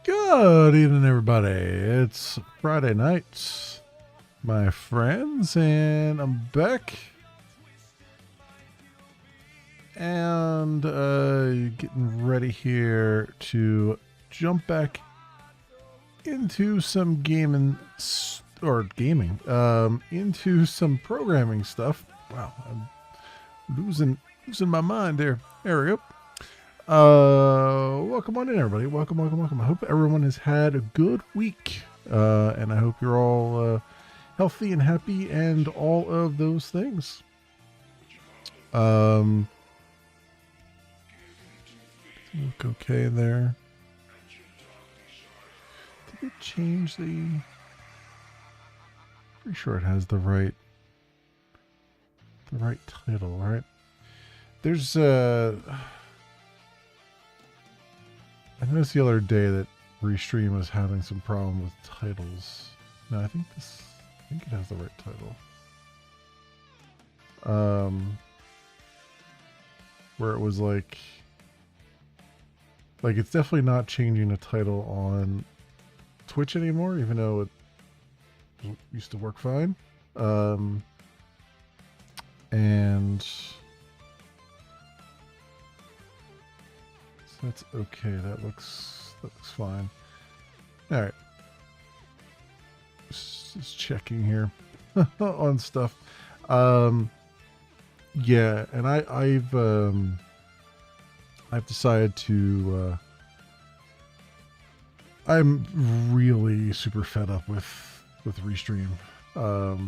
Good evening, everybody. It's Friday night, my friends, and I'm back. And getting ready here to jump back into some gaming, into some programming stuff. Wow, I'm losing my mind there. There we go. Welcome on in, everybody. Welcome. I hope everyone has had a good week. And I hope you're all healthy and happy and all of those things. Look okay there. Did it change the... Pretty sure it has the right title, right? There's I noticed the other day that Restream was having some problem with titles. No, I think it has the right title. Where it was like it's definitely not changing the title on Twitch anymore, even though it used to work fine. And so that's okay. That looks fine. All right. Just checking here on stuff. Yeah, and I've decided to I'm really super fed up with Restream. Like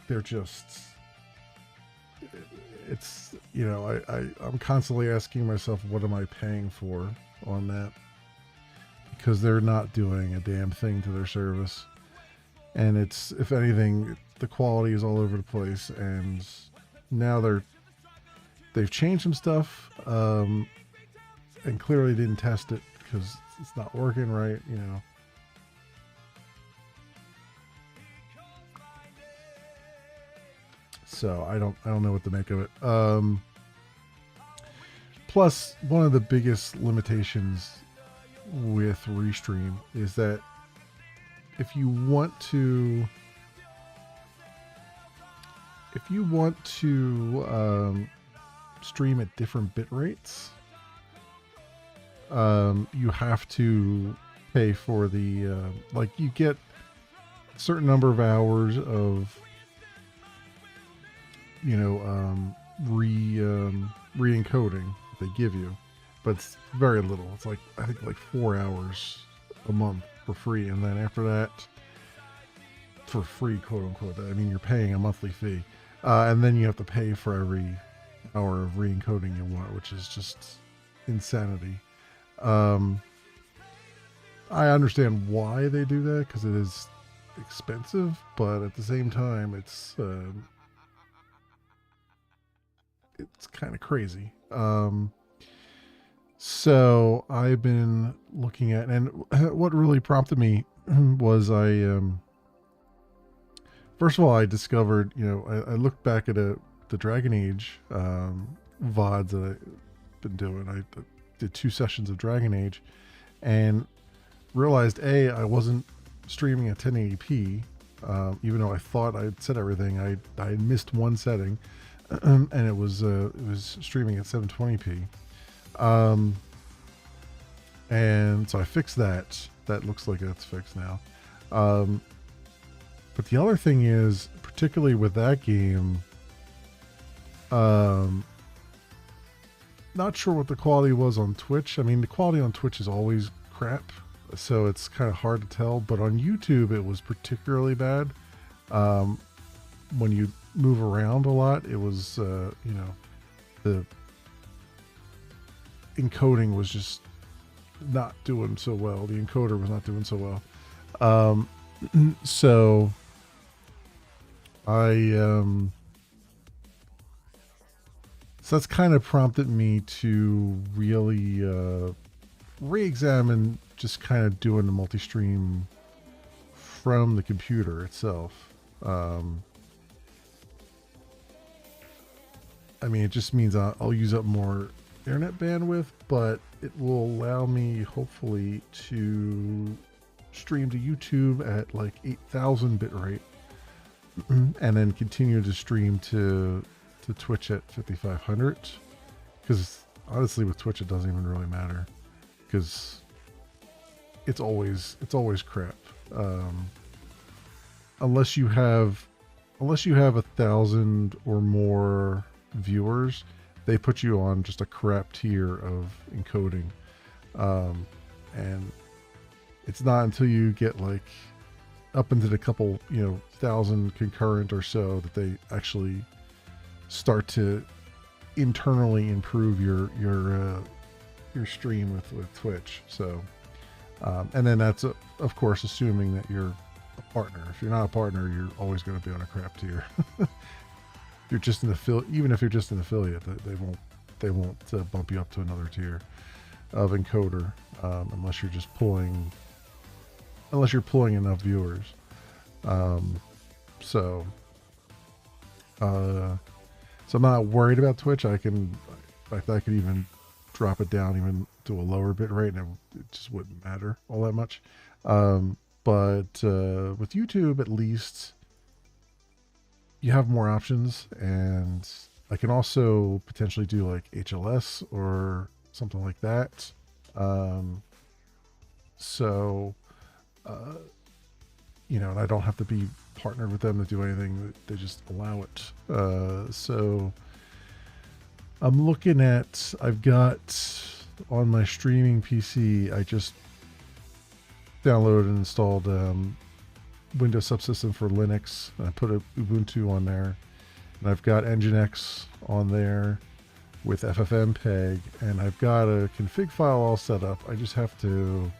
they're just, it's, you know, I'm constantly asking myself, what am I paying for on that? Because they're not doing a damn thing to their service. And it's, if anything, the quality is all over the place. And now they've changed some stuff, and clearly didn't test it because it's not working right, you know. So I don't know what to make of it. Plus, one of the biggest limitations with Restream is that if you want to stream at different bit rates, you have to pay for the like you get a certain number of hours of, you know, re-encoding they give you, but it's very little. It's like, I think like 4 hours a month for free, and then after that, for free, quote unquote. I mean, you're paying a monthly fee, and then you have to pay for every hour of re-encoding you want, which is just insanity. I understand why they do that, because it is expensive, but at the same time, it's kind of crazy. So I've been looking at, and what really prompted me was first of all, I discovered, you know, I looked back at the Dragon Age VODs that I've been doing. I did 2 sessions of Dragon Age and realized, I wasn't streaming at 1080p, even though I thought I'd set everything. I missed one setting, and it was streaming at 720p. And so I fixed that. That looks like that's fixed now. But the other thing is, particularly with that game, not sure what the quality was on Twitch. I mean, the quality on Twitch is always crap, so it's kind of hard to tell. But on YouTube, it was particularly bad. When you move around a lot, it was, you know, the encoding was just not doing so well. The encoder was not doing so well. So so that's kind of prompted me to really re-examine just kind of doing the multi-stream from the computer itself. I mean, it just means I'll use up more internet bandwidth, but it will allow me hopefully to stream to YouTube at like 8,000 bit rate, and then continue to stream to Twitch at 5,500. Because honestly, with Twitch, it doesn't even really matter, because it's always crap. Unless you have 1,000 or more viewers, they put you on just a crap tier of encoding, and it's not until you get like up into the couple, you know, thousand concurrent or so that they actually start to internally improve your stream with Twitch. So, and then that's of course assuming that you're a partner. If you're not a partner, you're always going to be on a crap tier. You're just an affiliate. Even if you're just an affiliate, they won't bump you up to another tier of encoder unless you're just pulling enough viewers. So I'm not worried about Twitch. I could even drop it down even to a lower bit rate, and it just wouldn't matter all that much. But with YouTube, at least, you have more options, and I can also potentially do like HLS or something like that. You know, and I don't have to be partnered with them to do anything. They just allow it. So I'm looking at, I've got on my streaming PC, I just downloaded and installed Windows subsystem for Linux. I put a Ubuntu on there, and I've got Nginx on there with FFmpeg, and I've got a config file all set up. I just have to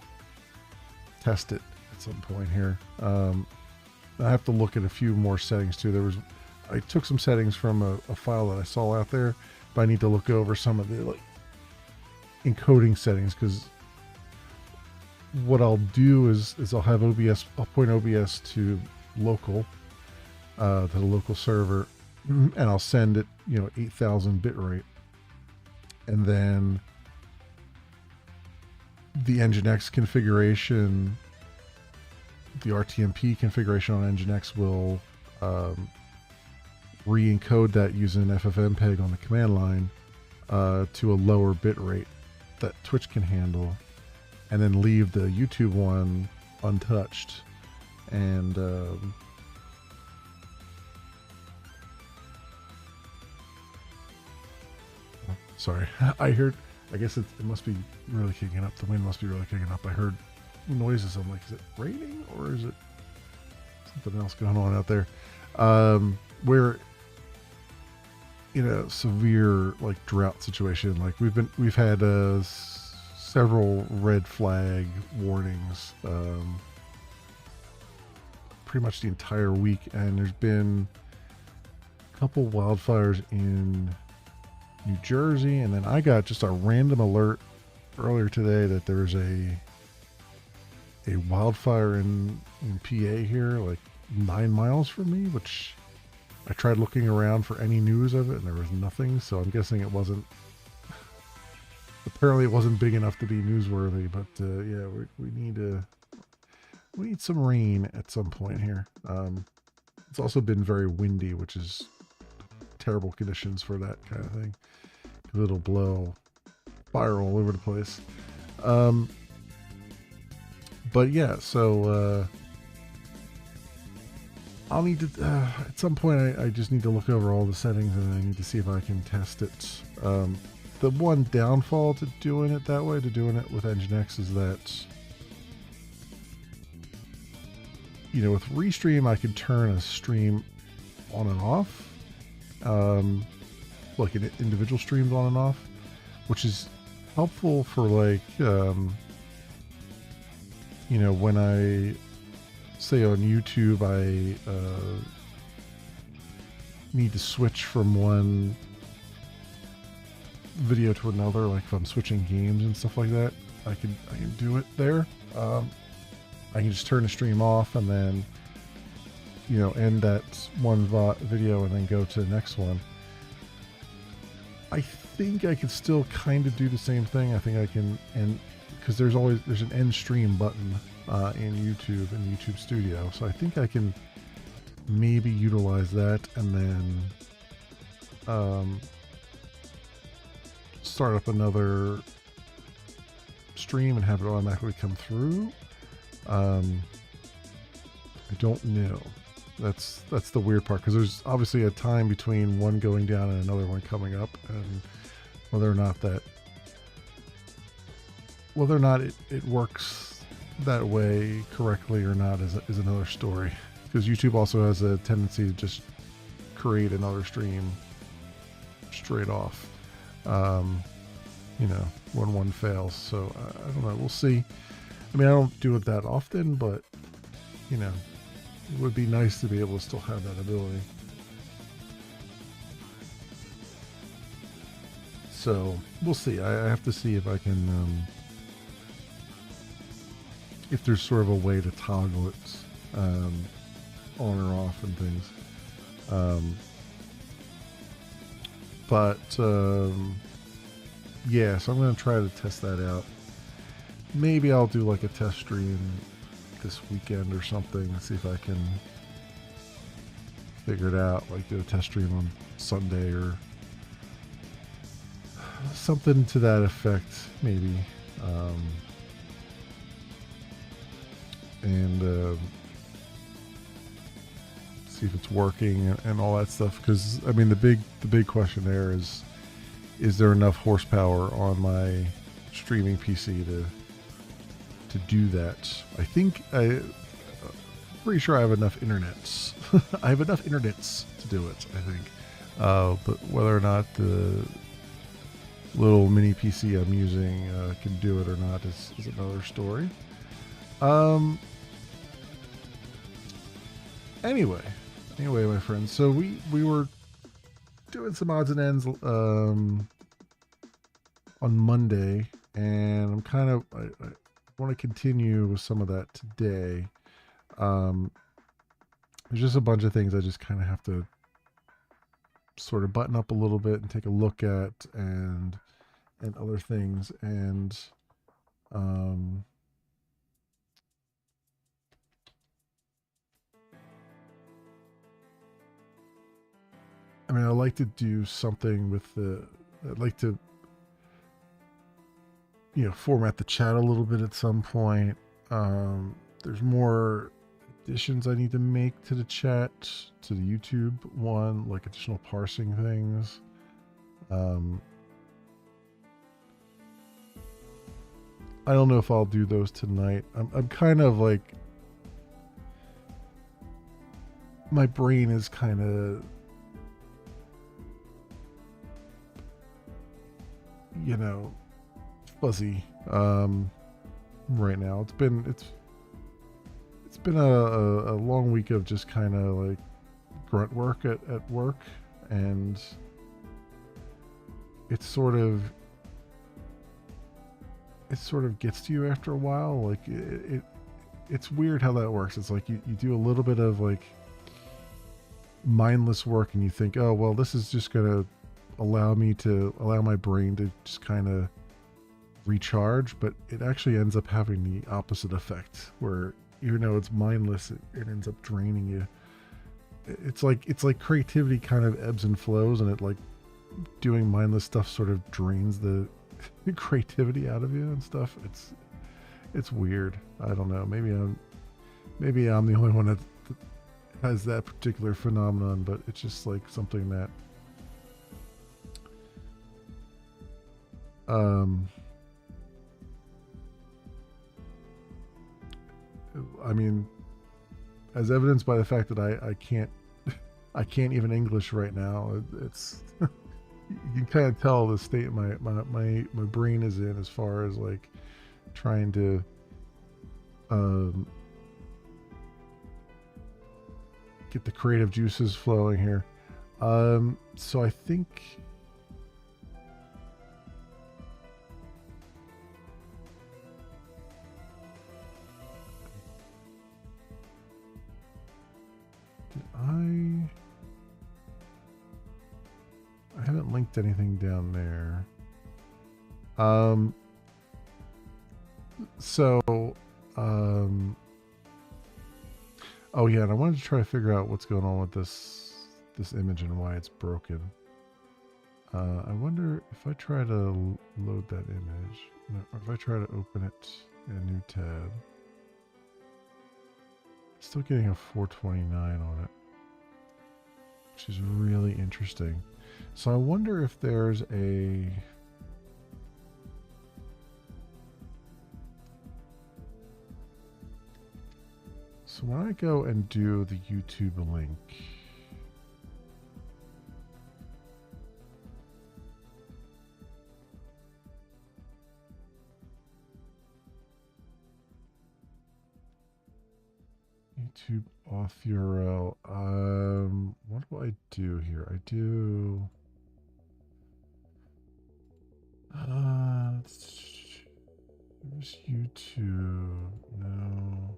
test it at some point here. I have to look at a few more settings too. I took some settings from a file that I saw out there, but I need to look over some of the like encoding settings, because what I'll do is I'll have OBS, I'll point OBS to local, to the local server, and I'll send it, you know, 8,000 bit rate, and then the Nginx configuration, the RTMP configuration on Nginx will re-encode that using FFmpeg on the command line to a lower bit rate that Twitch can handle, and then leave the YouTube one untouched. And sorry, I guess it must be really kicking up. The wind must be really kicking up. I heard noises. I'm like, is it raining or is it something else going on out there? We're in a severe like drought situation. Like we've had several red flag warnings pretty much the entire week, and there's been a couple wildfires in New Jersey, and then I got just a random alert earlier today that there's a wildfire in PA here, like 9 miles from me, which I tried looking around for any news of it, and there was nothing. So I'm guessing it wasn't. Apparently, it wasn't big enough to be newsworthy. But yeah, we need some rain at some point here. It's also been very windy, which is terrible conditions for that kind of thing. It'll blow fire all over the place. But yeah, so I'll need to at some point I just need to look over all the settings, and I need to see if I can test it. The one downfall to doing it that way, to doing it with Nginx, is that, you know, with Restream I can turn a stream on and off, like an individual streams on and off, which is helpful for like you know, when I say on YouTube I need to switch from one video to another, like if I'm switching games and stuff like that, I can do it there. I can just turn the stream off and then, you know, end that one video and then go to the next one. I think I can still kind of do the same thing. I think I can, and because there's an end stream button in YouTube, in YouTube Studio, so I think I can maybe utilize that and then start up another stream and have it automatically come through. I don't know. That's the weird part, because there's obviously a time between one going down and another one coming up, and whether or not it works that way correctly or not is another story. Because YouTube also has a tendency to just create another stream straight off, when one fails. So I don't know. We'll see. I mean, I don't do it that often, but, it would be nice to be able to still have that ability. So we'll see. I have to see if I can, if there's sort of a way to toggle it on or off and things. Yeah, so I'm going to try to test that out. Maybe I'll do like a test stream this weekend or something and see if I can figure it out, like do a test stream on Sunday or something to that effect, maybe. And see if it's working and all that stuff. Because I mean, the big question there is there enough horsepower on my streaming PC to do that? I think pretty sure I have enough internets. I have enough internets to do it, I think. But whether or not the little mini PC I'm using can do it or not is another story. Anyway, my friends. So we were doing some odds and ends on Monday, and I'm kind of I want to continue with some of that today. There's just a bunch of things I just kind of have to sort of button up a little bit and take a look at, and other things, and I mean, I like to do something with I'd like to, format the chat a little bit at some point. There's more additions I need to make to the chat, to the YouTube one, like additional parsing things. I don't know if I'll do those tonight. I'm kind of like, my brain is kind of, fuzzy right now. It's been a long week of just kind of like grunt work at work, and it sort of gets to you after a while. Like it's weird how that works. It's like you do a little bit of like mindless work and you think, oh well, this is just gonna allow my brain to just kind of recharge, but it actually ends up having the opposite effect, where even though it's mindless, it ends up draining you. It's like creativity kind of ebbs and flows, and it like doing mindless stuff sort of drains the creativity out of you and stuff. It's weird. I don't know. Maybe I'm the only one that has that particular phenomenon, but it's just like something that I mean, as evidenced by the fact that I can't even English right now. It's you can kind of tell the state my brain is in, as far as like trying to get the creative juices flowing here. So I think I haven't linked anything down there. Oh yeah, and I wanted to try to figure out what's going on with this image and why it's broken. I wonder if I try to load that image, or if I try to open it in a new tab. Still getting a 429 on it, which is really interesting. So I wonder if there's a So when I go and do the YouTube link, YouTube auth URL. What do I do here? I do. There's YouTube. No.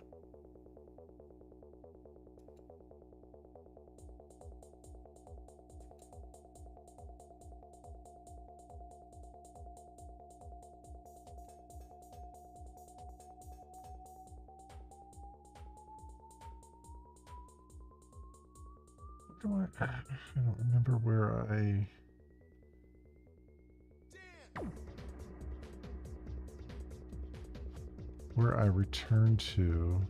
I don't remember where I return to.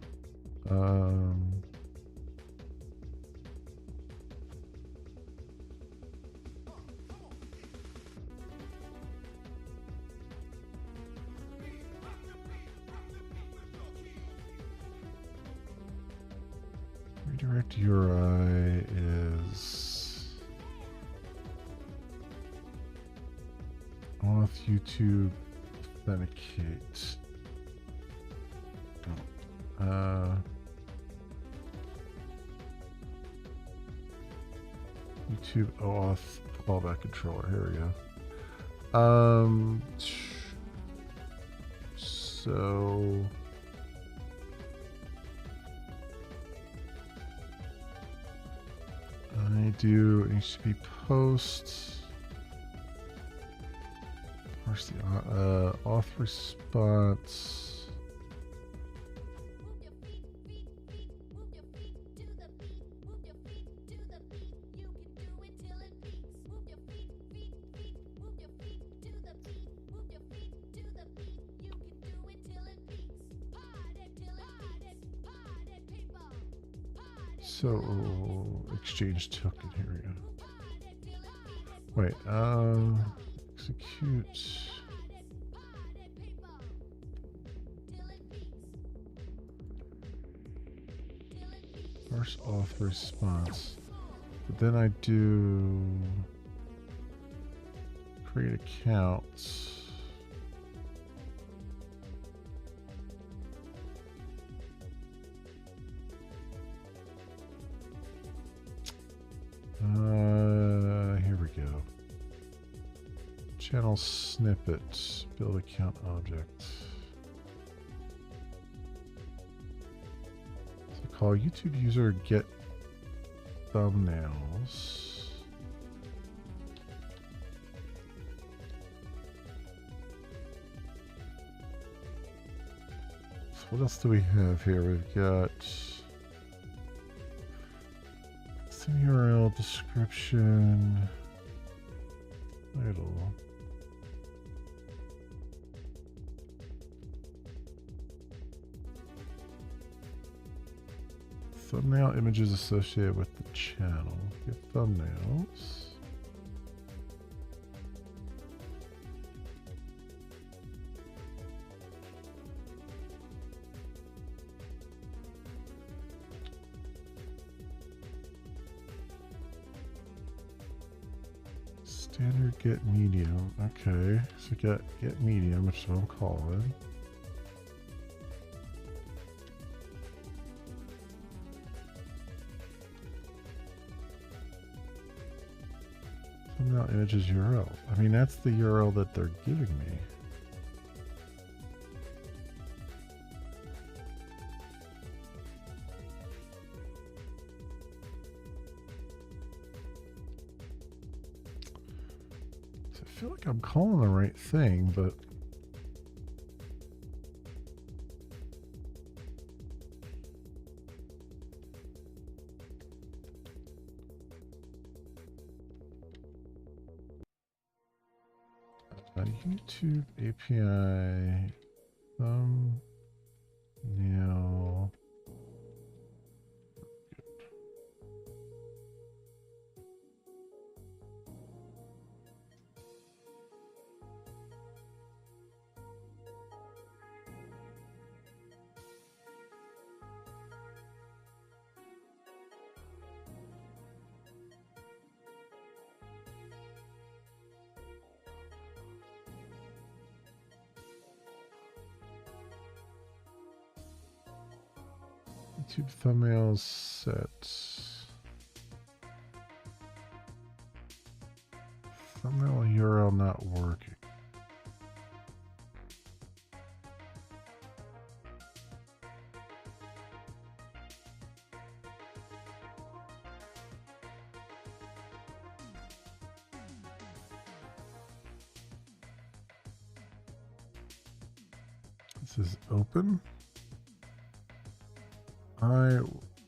Redirect URI is auth YouTube authenticate. YouTube OAuth callback controller. Here we go. So I do HTTP post. Parse the auth response. So exchange token, here we go. Wait, execute. Parse auth response. But then I do create accounts. Here we go. Channel snippet, build account object. So call YouTube user get thumbnails. So what else do we have here? We've got URL description, title, thumbnail images associated with the channel. Get thumbnails. Standard get medium. Okay, so get medium, which is what I'm calling. Thumbnail images URL. I mean, that's the URL that they're giving me. I feel like I'm calling the right thing, but YouTube API thumbnail. YouTube thumbnails set. Thumbnail URL not working. This is open.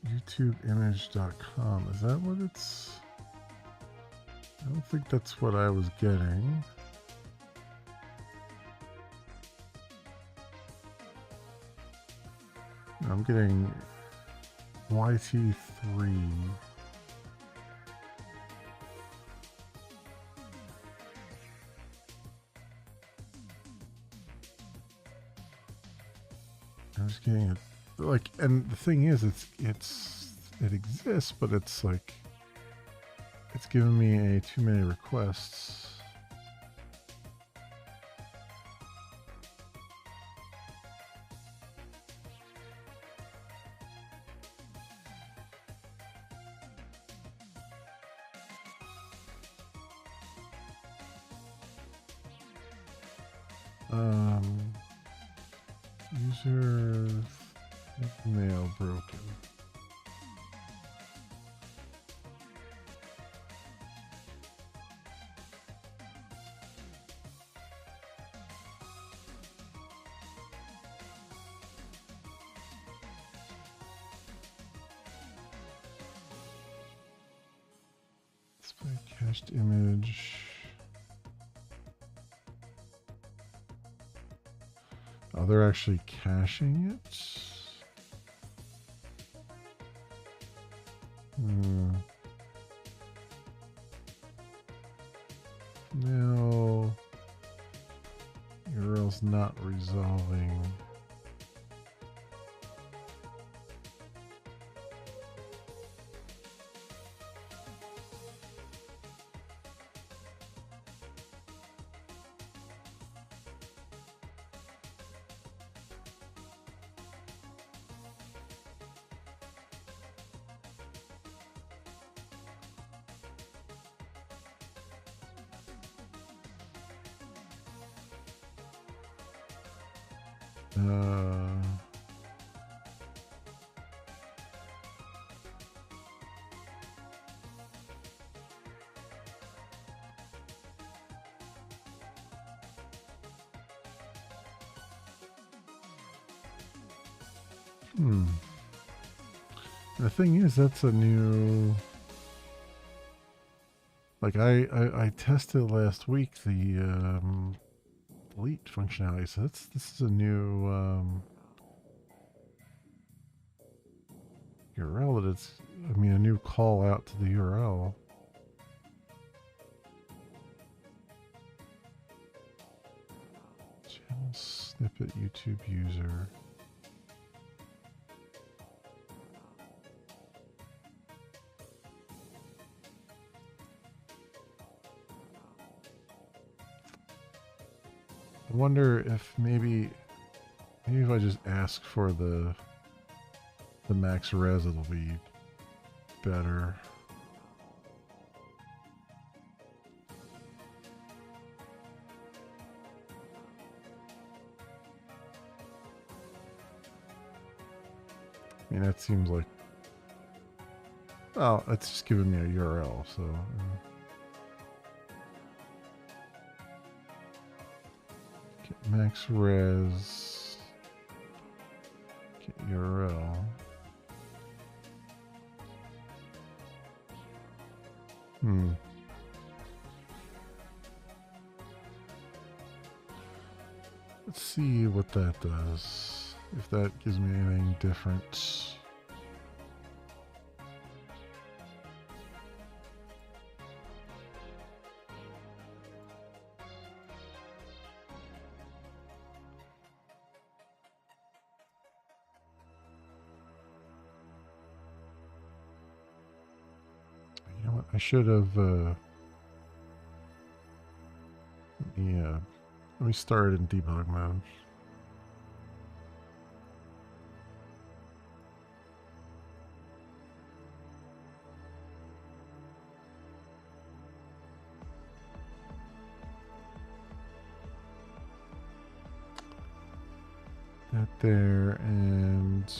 YouTubeimage.com. Is that what it's? I don't think that's what I was getting. I'm getting YT3. I'm just getting it, like, and the thing is, it exists, but it's like, it's giving me too many requests. User mail broken. Display cached image. Oh, they're actually caching it? No. URL's not resolving. The thing is, that's a new, like I tested last week the delete functionality, so this is a new URL that it's, I mean, a new call out to the URL. Channel snippet YouTube user. I wonder if maybe if I just ask for the max res, it'll be better. I mean, that seems like, oh, it's just giving me a URL, so. Max res, get URL. Let's see what that does. If that gives me anything different. You know what? I should have. Yeah. Let me start in debug mode. there, and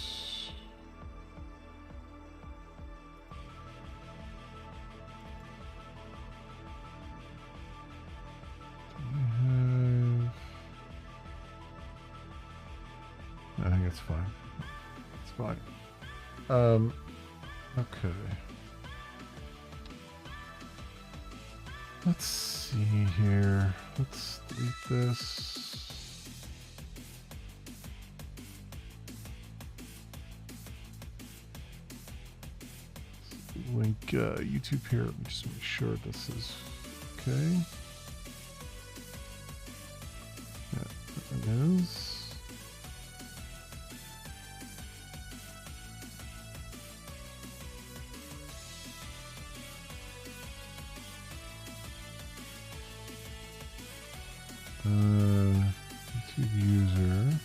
I think it's fine. It's fine. Okay. Let's see here. Let's delete this. Link YouTube here. Let me just make sure this is okay. Yeah, it is. YouTube user.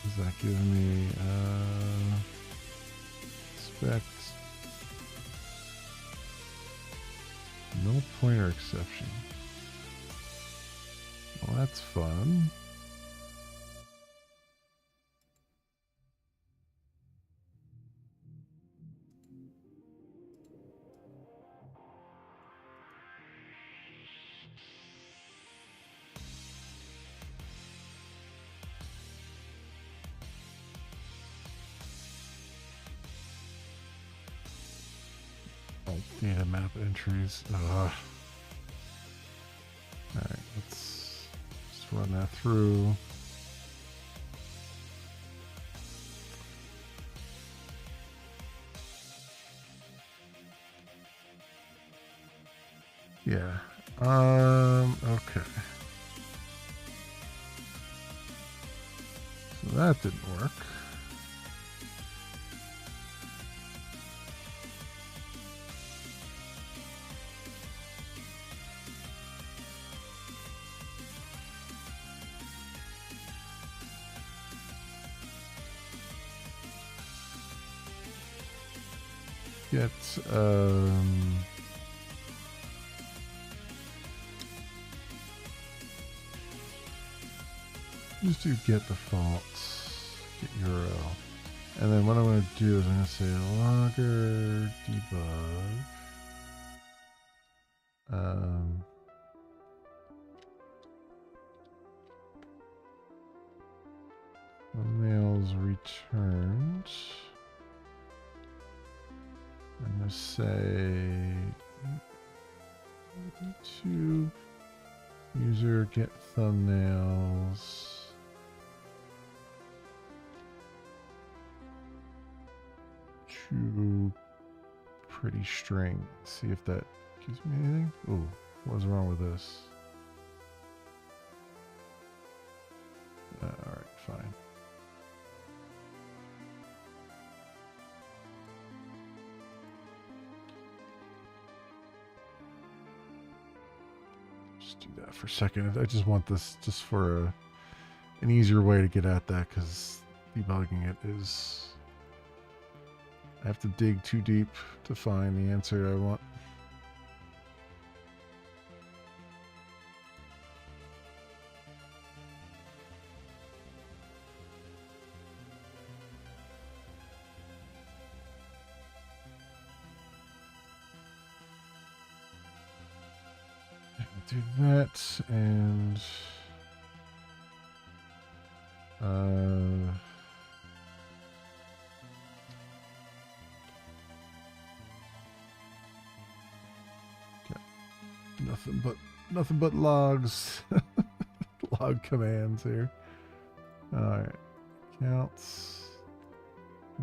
Is that giving me spec? No pointer exception. Well, that's fun. Data map entries. Alright, let's just run that through. Yeah. Okay. So that didn't work. Get just do get defaults, get URL, and then what I'm going to do is I'm going to say logger debug. Mails returned. I'm going to say YouTube user get thumbnails to pretty string. See if that gives me anything. Ooh, what's wrong with this? Alright, fine. Just do that for a second. I just want this just for an easier way to get at that, because debugging it is... I have to dig too deep to find the answer I want. Do that, and nothing but logs. Log commands here. Alright. Accounts.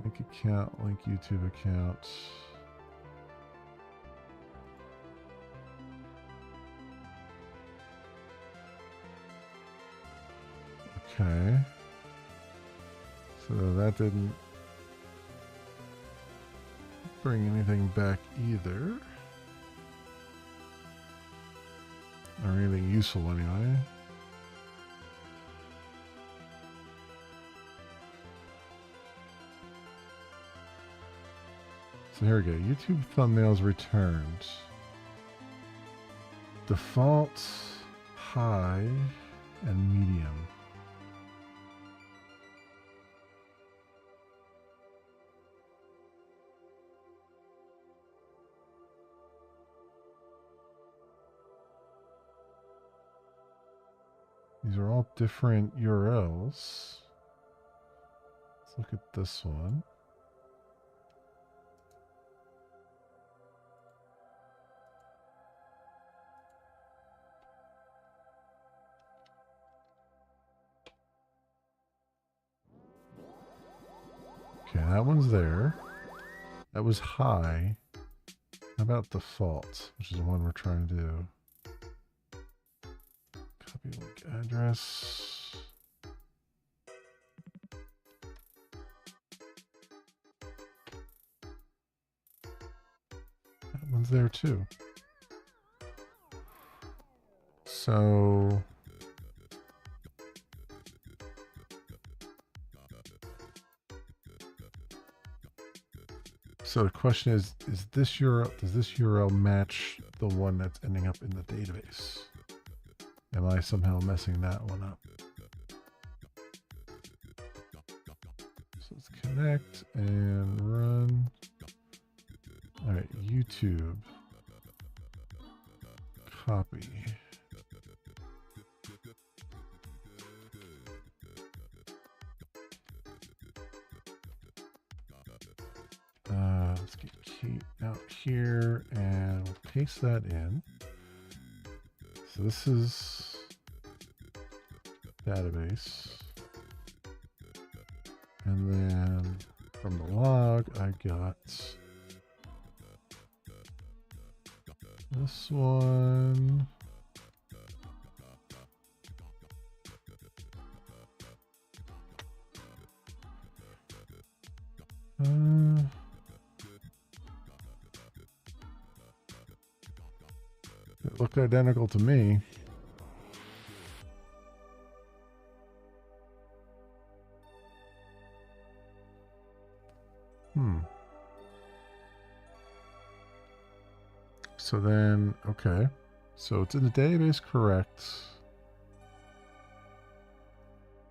Link account, link YouTube account. Okay. So that didn't bring anything back either. Or anything useful anyway. So here we go. YouTube thumbnails returned. default, high, and medium. These are all different URLs. Let's look at this one. Okay, that one's there. That was high. How about default, which is the one we're trying to do? Copy link address. That one's there too. So the question is this URL, does this URL match the one that's ending up in the database? Am I somehow messing that one up? So let's connect and run. All right, YouTube. Copy. Let's get Kate out here and we'll paste that in. So this is database. And then from the log, I got this one. It looked identical to me. So then, okay. So it's in the database, correct.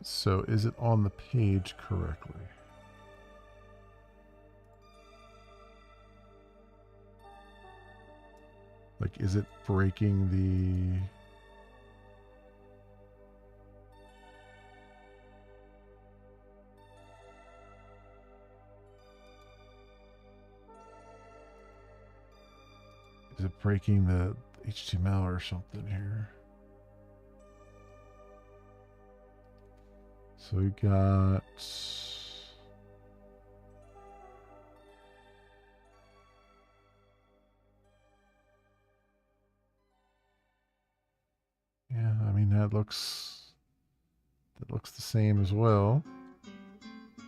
So is it on the page correctly? Like, is it breaking the... Is it breaking the HTML or something here? So we got... Yeah, I mean, that looks the same as well.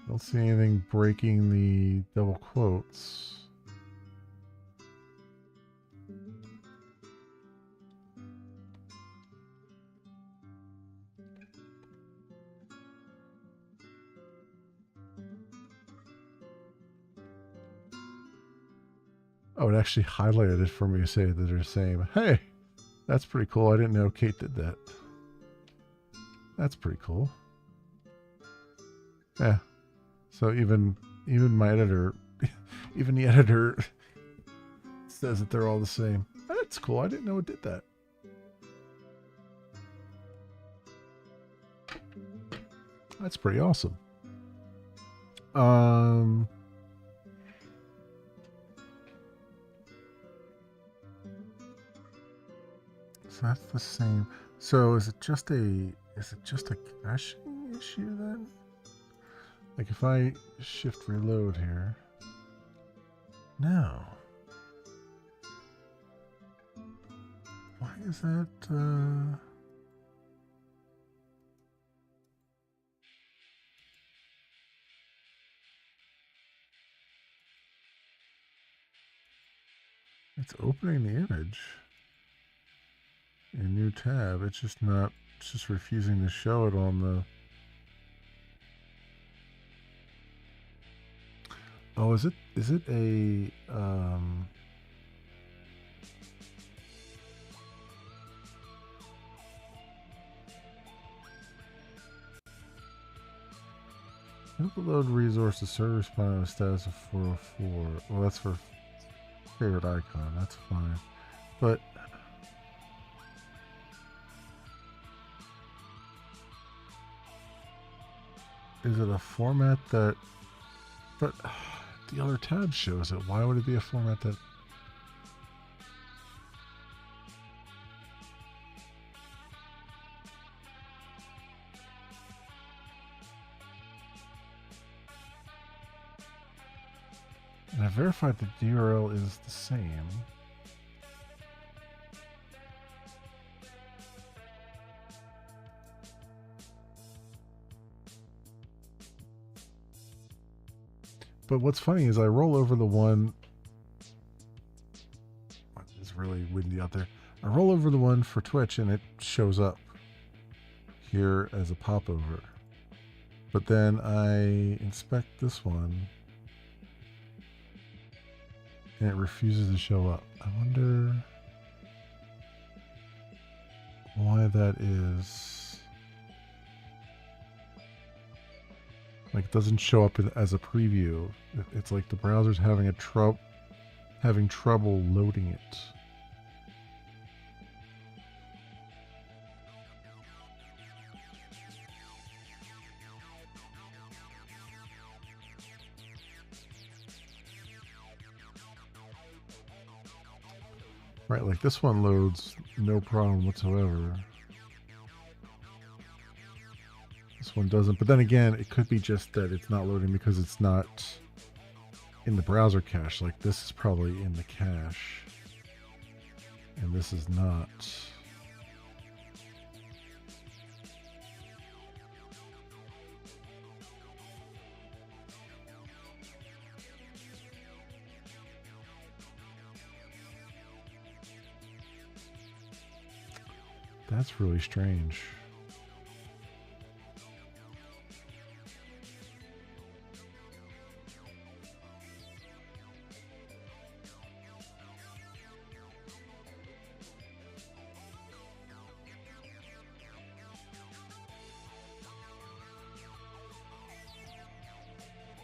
Don't see anything breaking the double quotes. Oh, it actually highlighted it for me to say that they're the same. Hey, that's pretty cool. I didn't know Kate did that. That's pretty cool. Yeah. So even my editor, even the editor says that they're all the same. That's cool. I didn't know it did that. That's pretty awesome. So that's the same. So is it just a caching issue then? Like if I shift reload here. No. Why is that it's opening the image. A new tab. It's just not. It's just refusing to show it on the. Oh, is it a Upload resources, server responding with status of 404. Well, that's for favorite icon. That's fine. But is it a format that... But the other tab shows it. Why would it be a format that... And I verified that the URL is the same. But what's funny is I roll over the one... It's really windy out there. I roll over the one for Twitch and it shows up here as a popover. But then I inspect this one and it refuses to show up. I wonder why that is. Like, it doesn't show up as a preview. It's like the browser's having trouble loading it. Right, like this one loads no problem whatsoever. This one doesn't, but then again, it could be just that it's not loading because it's not in the browser cache. Like this is probably in the cache, and this is not. That's really strange.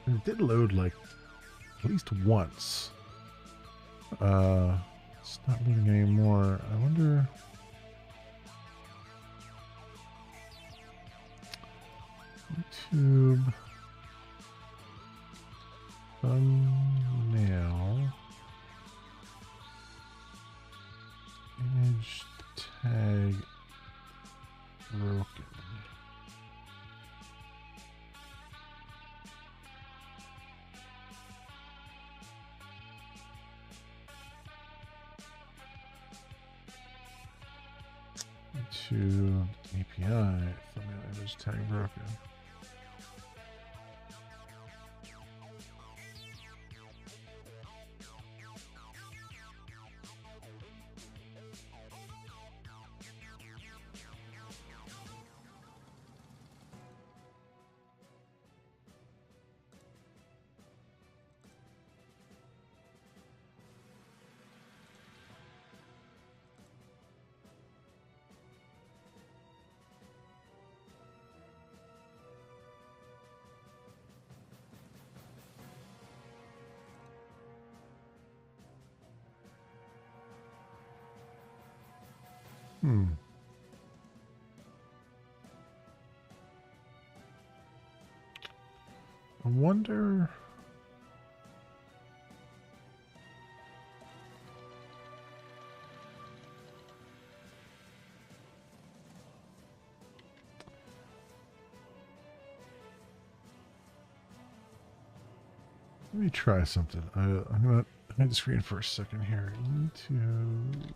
And it did load like at least once. It's not loading anymore. I wonder. YouTube thumbnail image tag broken. To API thumbnail image tag broken. I wonder. Let me try something. I'm gonna hide the screen for a second here. YouTube.com.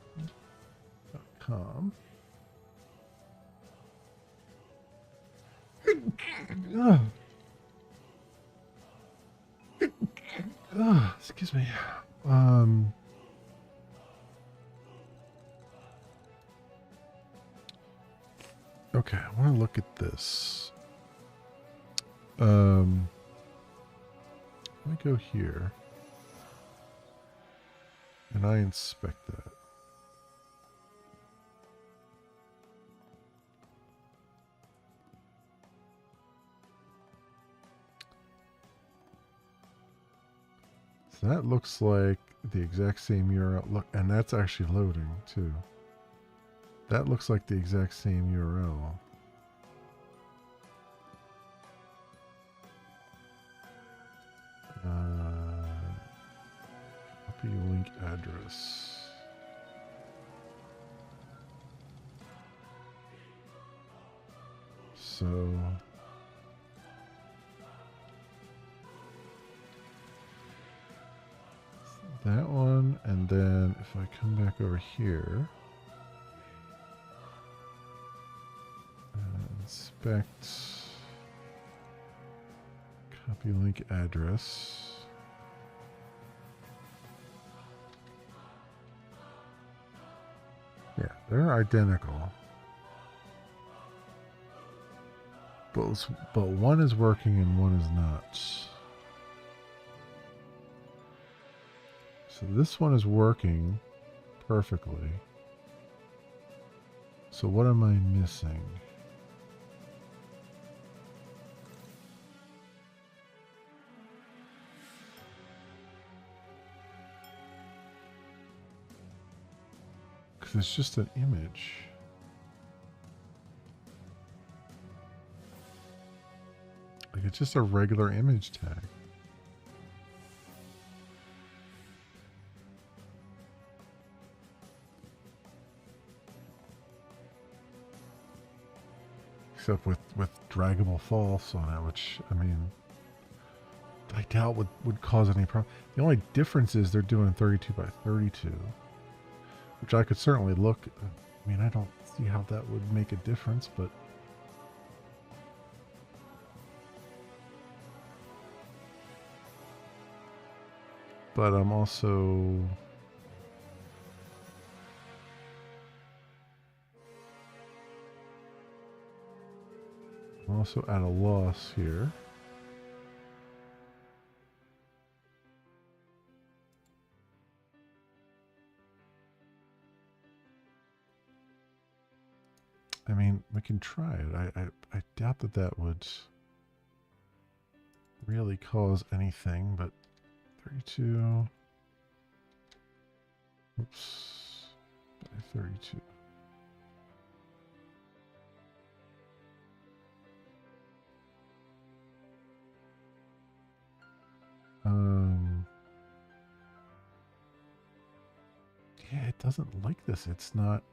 Excuse me. Okay, I want to look at this. Let me go here. And I inspect that. So that looks like the exact same URL. Look, and that's actually loading too. That looks like the exact same URL. Copy link address. So that one, and then if I come back over here, inspect copy link address. Yeah, they're identical. But one is working and one is not. So this one is working perfectly. So what am I missing? Because it's just an image. Like it's just a regular image tag. Except with draggable false on it, which, I mean, I doubt would cause any problem. The only difference is they're doing 32 by 32, which I could certainly look. I mean, I don't see how that would make a difference, but I'm also at a loss here. I mean, we can try it. I doubt that would really cause anything, but 32. Oops. By 32. Yeah, it doesn't like this. It's not.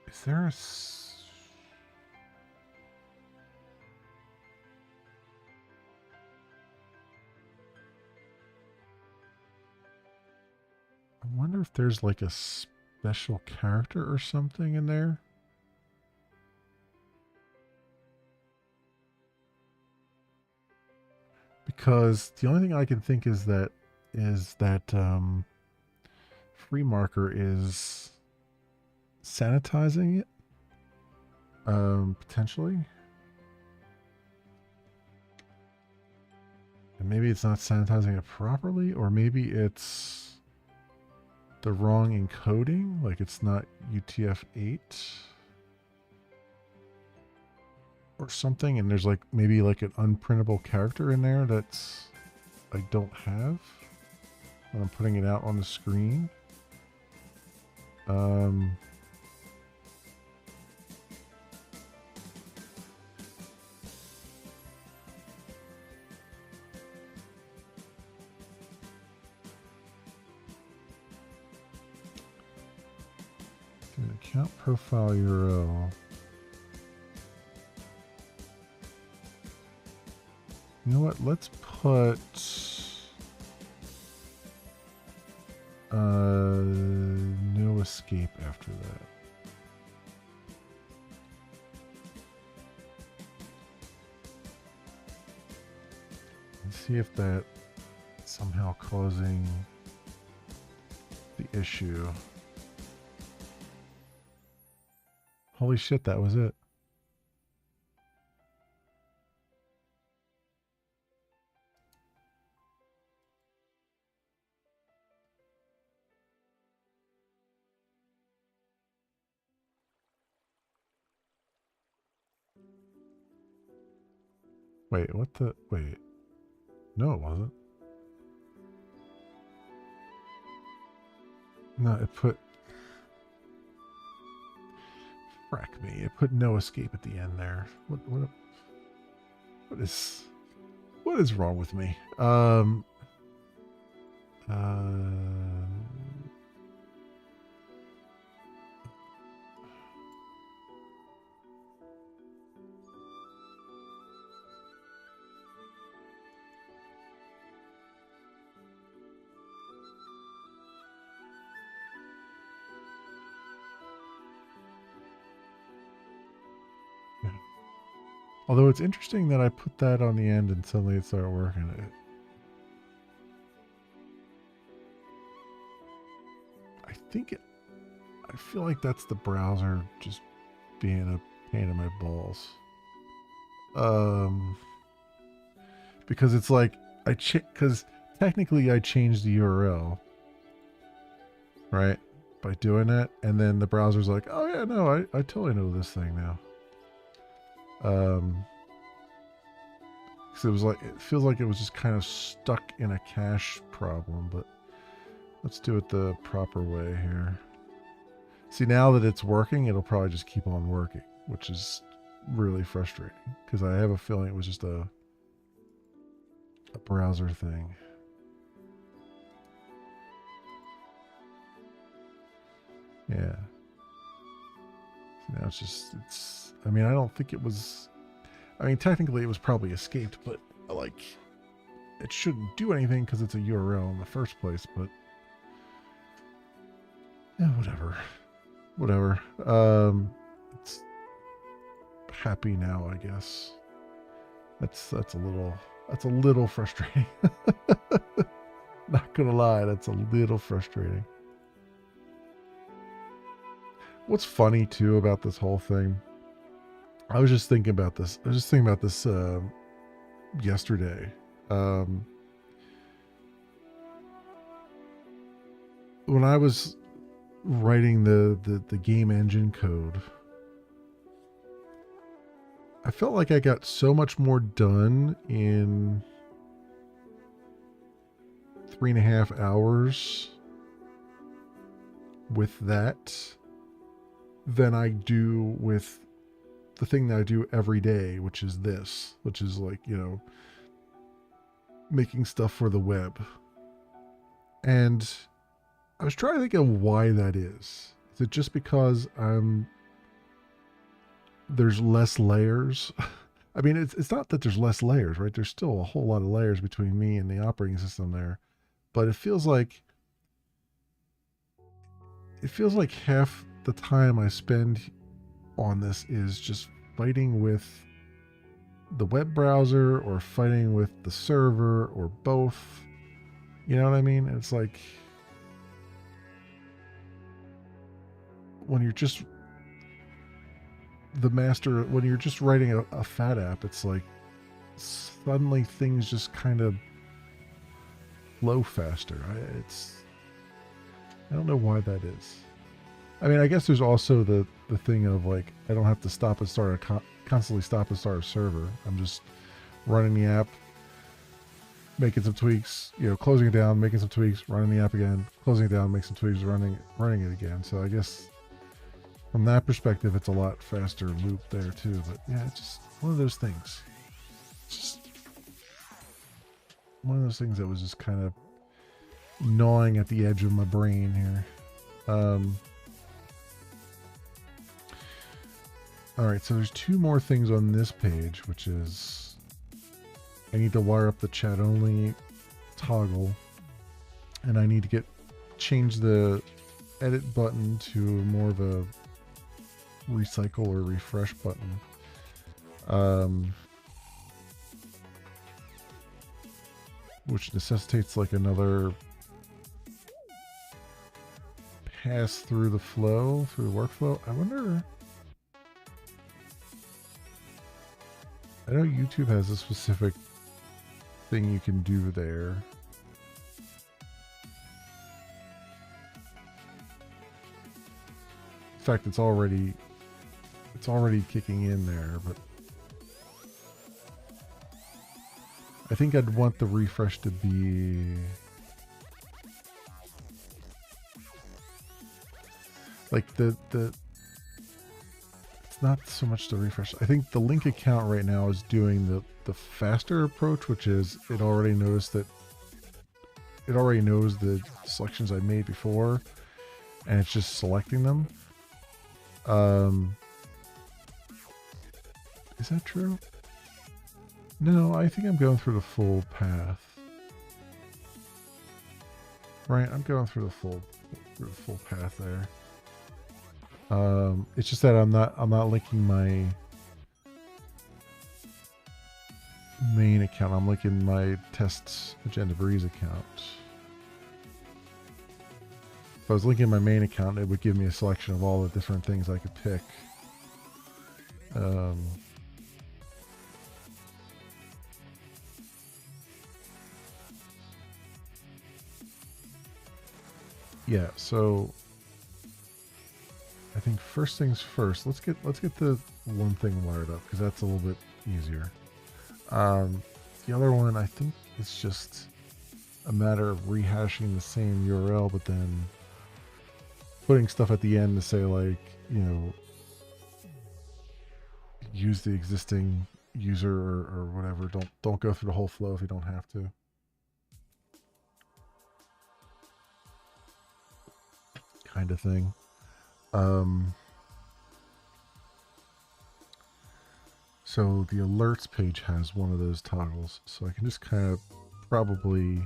Is there a... I wonder if there's like a special character or something in there. Because the only thing I can think is that free marker is sanitizing it, potentially. And maybe it's not sanitizing it properly, or maybe it's the wrong encoding, like it's not UTF-8 or something, and there's like maybe like an unprintable character in there that's I don't have when I'm putting it out on the screen. Account profile URL. You know what? Let's put no escape after that. Let's see if that somehow causing the issue. Holy shit, that was it. Wait, what the? Wait. No, it wasn't. No, it put... Frack me. It put no escape at the end there. What is wrong with me? Although it's interesting that I put that on the end and suddenly it started working. I feel like that's the browser just being a pain in my balls. Because it's like because technically I changed the URL, right? By doing it, and then the browser's like, oh yeah, no, I totally know this thing now. So it feels like it was just kind of stuck in a cache problem, but let's do it the proper way here. See, now that it's working, it'll probably just keep on working, which is really frustrating because I have a feeling it was just a browser thing. Yeah. So now I mean, I don't think it was, I mean, technically it was probably escaped, but like, it shouldn't do anything because it's a URL in the first place, but yeah, whatever. It's happy now, I guess. That's a little frustrating. Not gonna lie, that's a little frustrating. What's funny too about this whole thing, I was just thinking about this yesterday. When I was writing the game engine code, I felt like I got so much more done in 3.5 hours with that than I do with the thing that I do every day, which is like, you know, making stuff for the web. And I was trying to think of why that is. Is it just because there's less layers? I mean, it's not that there's less layers, right? There's still a whole lot of layers between me and the operating system there. But it feels like half the time I spend on this is just fighting with the web browser or fighting with the server or both. You know what I mean? It's like when you're just when you're just writing a fat app, it's like suddenly things just kind of flow faster. I don't know why that is. I mean, I guess there's also the thing of like, I don't have to constantly stop and start a server. I'm just running the app, making some tweaks, you know, closing it down, making some tweaks, running the app again, closing it down, making some tweaks, running it again. So I guess from that perspective, it's a lot faster loop there too. But yeah, it's just one of those things. It's just one of those things that was just kind of gnawing at the edge of my brain here. All right, so there's 2 more things on this page, which is I need to wire up the chat only toggle, and I need to change the edit button to more of a recycle or refresh button. Which necessitates like another pass through the workflow. I wonder. I know YouTube has a specific thing you can do there. In fact, it's already kicking in there, but I think I'd want the refresh to be like the it's not so much the refresh. I think the link account right now is doing the faster approach, which is it already knows the selections I made before, and it's just selecting them. Is that true? No, I think I'm going through the full path. Right, I'm going through the full path there. It's just that I'm not linking my main account. I'm linking my tests Magenta Breeze account. If I was linking my main account, it would give me a selection of all the different things I could pick. Yeah, so I think first things first, let's get the one thing wired up because that's a little bit easier. The other one, I think it's just a matter of rehashing the same URL, but then putting stuff at the end to say, like, you know, use the existing user or whatever. Don't go through the whole flow if you don't have to. Kind of thing. So the alerts page has one of those toggles, so I can just kind of probably,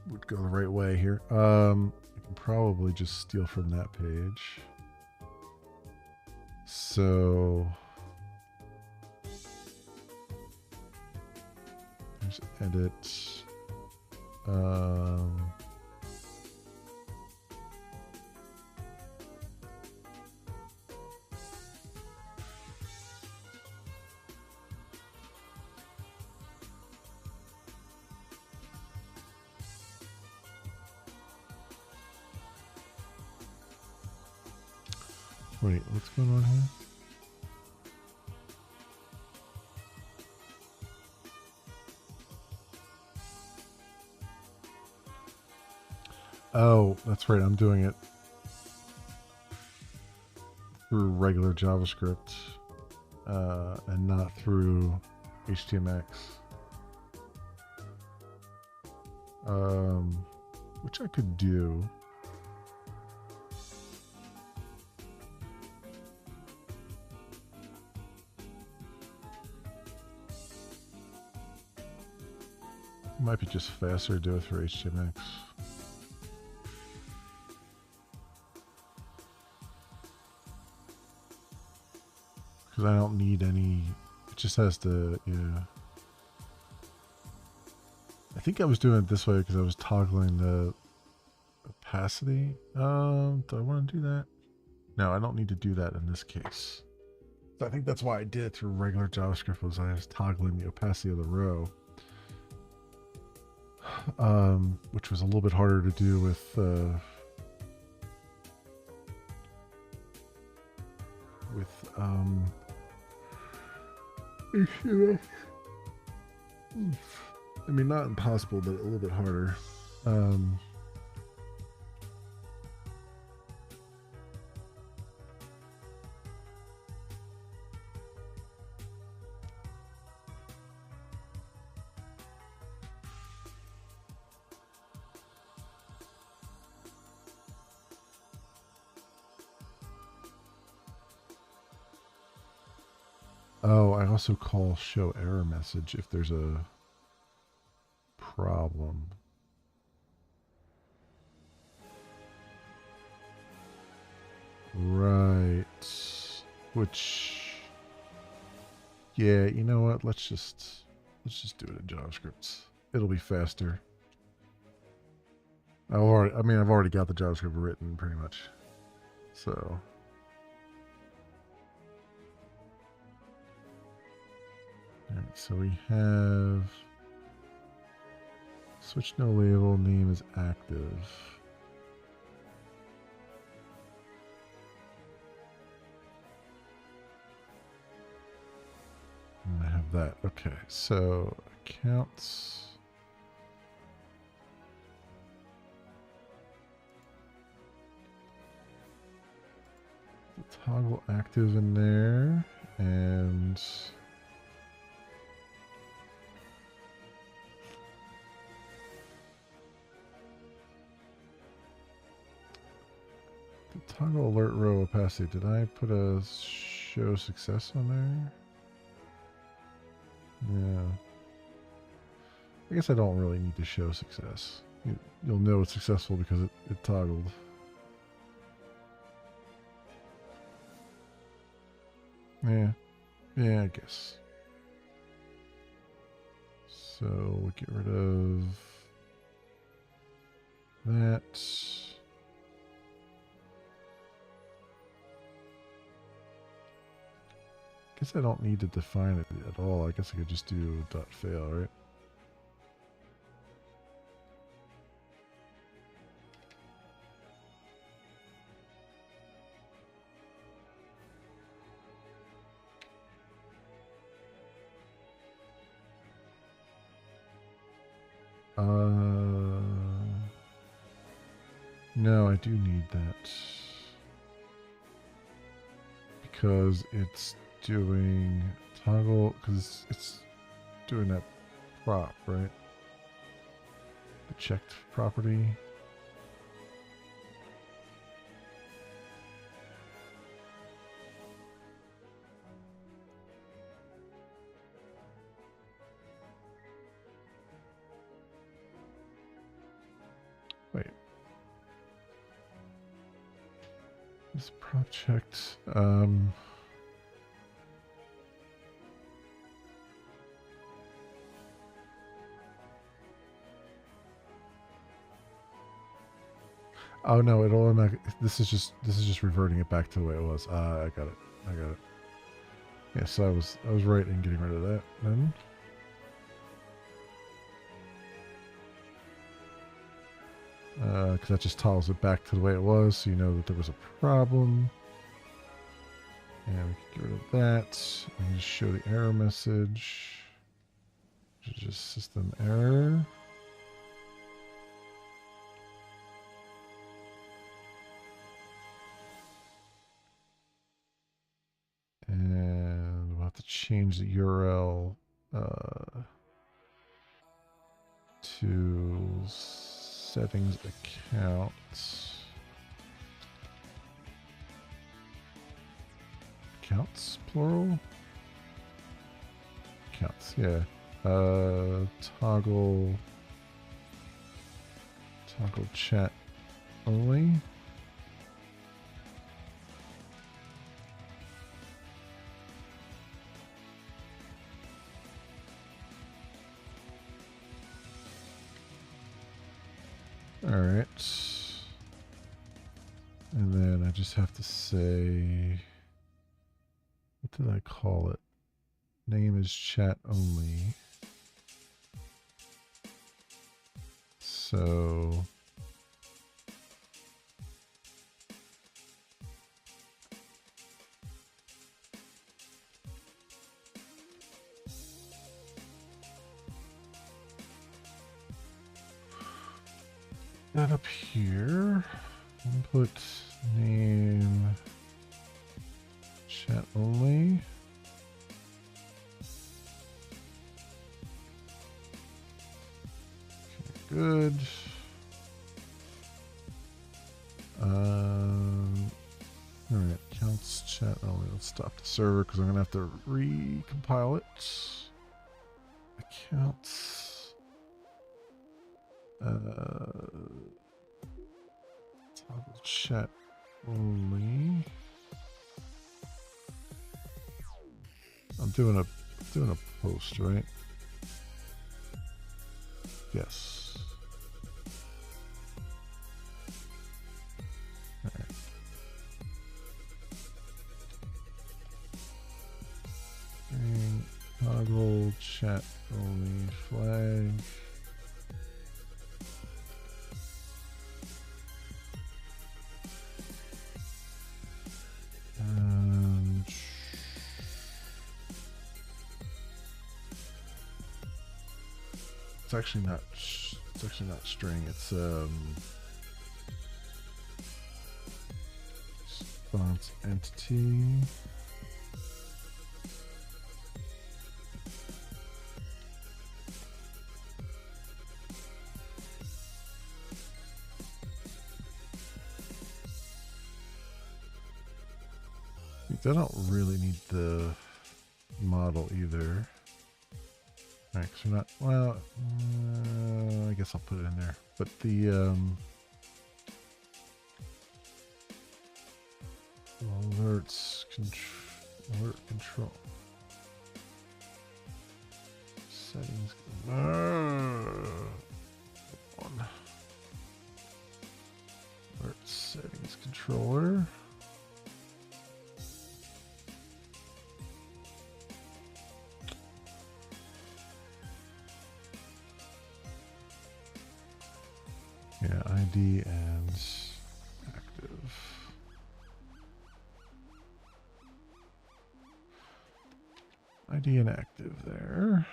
would go the right way here. I can probably just steal from that page. So there's edit. Wait, what's going on here? Oh, that's right. I'm doing it through regular JavaScript and not through HTMX. Which I could do. Might be just faster to do it through HTMX. Because I don't need any, it just has to, yeah. I think I was doing it this way because I was toggling the opacity. Do I want to do that? No, I don't need to do that in this case. So I think that's why I did it through regular JavaScript, was I was toggling the opacity of the row. Which was a little bit harder to do with HTML. I mean, not impossible, but a little bit harder. Oh, I also call show error message if there's a problem. Right. Which, yeah, you know what? Let's just do it in JavaScript. It'll be faster. I've already got the JavaScript written pretty much. So alright, so we have switch no label, name is active. And I have that. Okay, so accounts. Toggle active in there, and the toggle alert row opacity. Did I put a show success on there? Yeah. I guess I don't really need to show success. You'll know it's successful because it toggled. Yeah, I guess. So we'll get rid of that. Guess I don't need to define it at all. I guess I could just do .fail, right? No, I do need that. Because it's doing toggle, because it's doing that prop, right? The checked property. Wait. This prop checked. Oh no, it'll automatically. This is just reverting it back to the way it was. I got it. Yeah, so I was right in getting rid of that then. Because that just toggles it back to the way it was, so you know that there was a problem. And we can get rid of that. We can just show the error message, which is just system error. And we'll have to change the URL to settings accounts. Accounts, plural? Accounts, yeah. Toggle chat only. Alright. And then I just have to say, what did I call it? Name is chat only. So that up here, input name chat only. Okay, good. All right, counts chat only. Let's stop the server because I'm gonna have to recompile it. Accounts. Toggle chat only. I'm doing a post, right? Yes. All right. Toggle chat only flag. it's actually not. It's actually not string. It's response entity. I don't really need the model either. Alright, so we're not, well, I guess I'll put it in there. But the alerts alert control settings. One. Alert settings controller. Yeah, ID and active. ID and active there.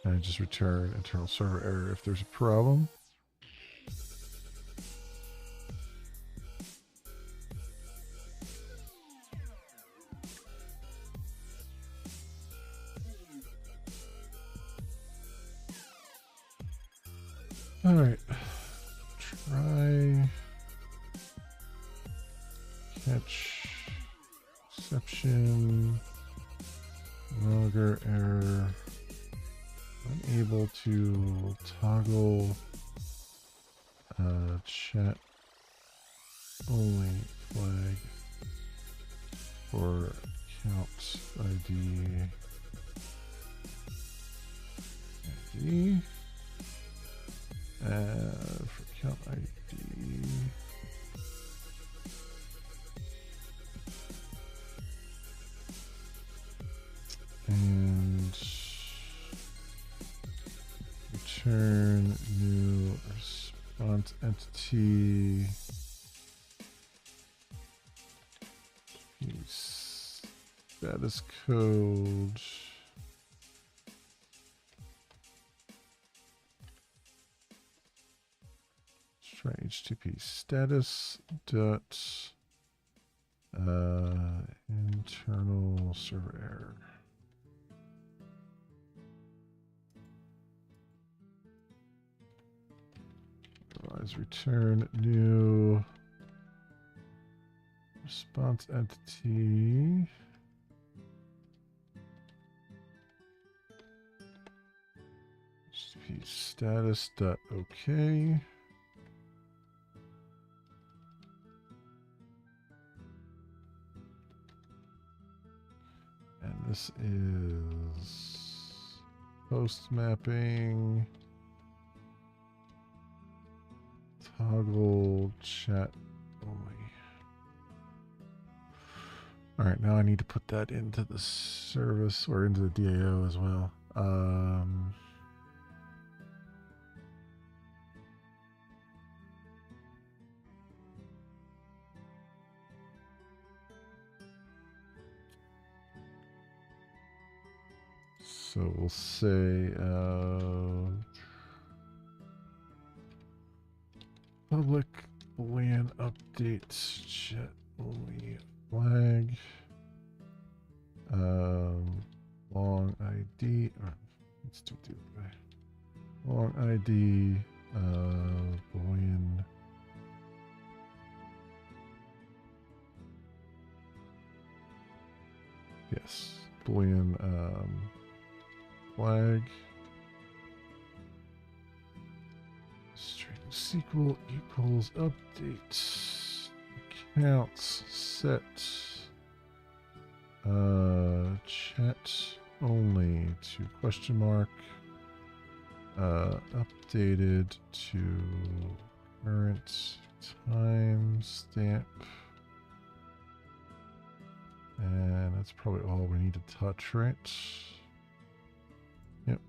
And just return internal server error if there's a problem. All right, try catch exception logger error, unable to toggle chat only flag for account ID. For account ID, and return new response entity. Status code. Try HTTP status dot internal server error. Otherwise, return new response entity. HTTP status dot OK. And this is post mapping, toggle chat only. All right, now I need to put that into the service or into the DAO as well. So we'll say public boolean update chat only flag long ID. Let's do it the other way. Long ID boolean. Yes, boolean flag string SQL equals update accounts set chat only to question mark updated to current time stamp, and that's probably all we need to touch, right? Yep.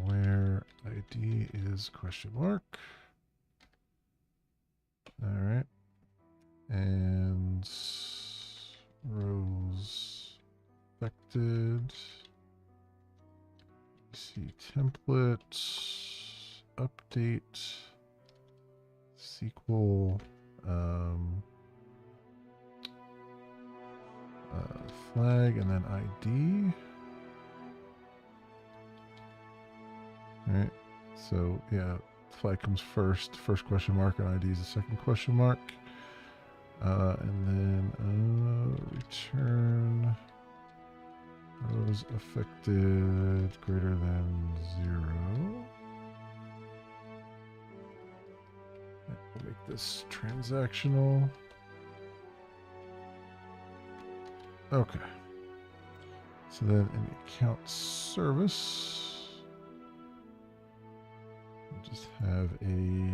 Where ID is question mark. All right. And rows affected. See template, update, SQL, flag, and then ID. All right. So yeah, flag comes first question mark, and ID is the second question mark. And then return rows affected greater than 0. We'll make this transactional. Okay. So then in the account service, we'll just have a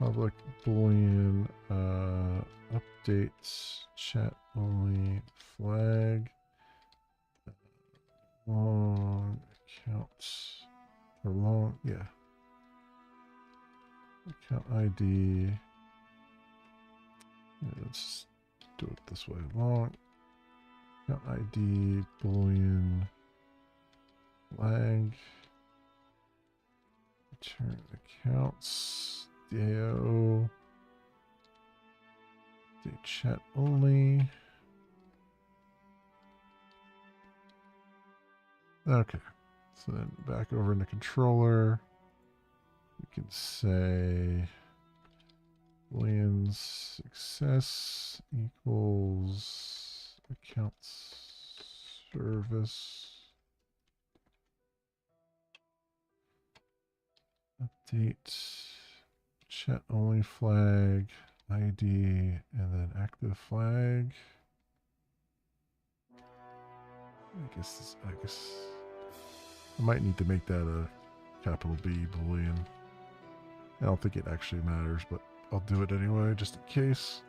public boolean updates chat only flag long accounts or long account ID. Yeah, let's do it this way. Long account ID boolean flag return accounts DAO date chat only. Okay, so then back over in the controller, we can say boolean success equals accounts service update chat only flag ID and then active flag. I guess I might need to make that a capital B boolean. I don't think it actually matters, but I'll do it anyway just in case.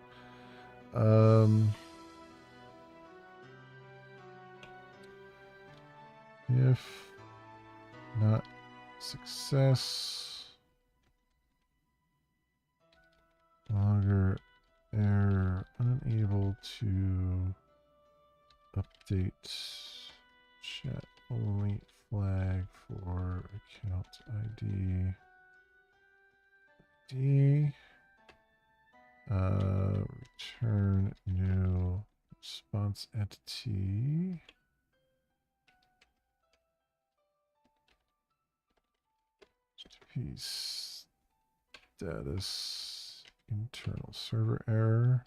If not success, logger error unable to update chat only flag for account ID. Return new response entity. HTTP status internal server error.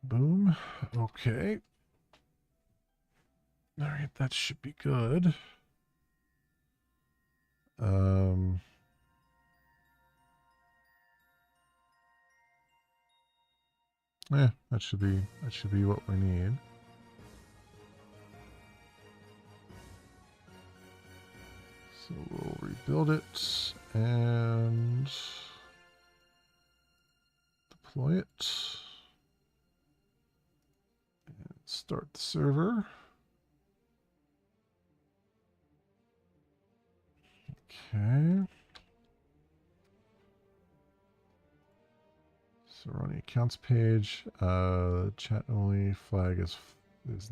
Boom. Okay. All right, that should be good. Yeah, that should be what we need. So we'll rebuild it and deploy it. And start the server. Okay. So we're on the accounts page. Chat only flag is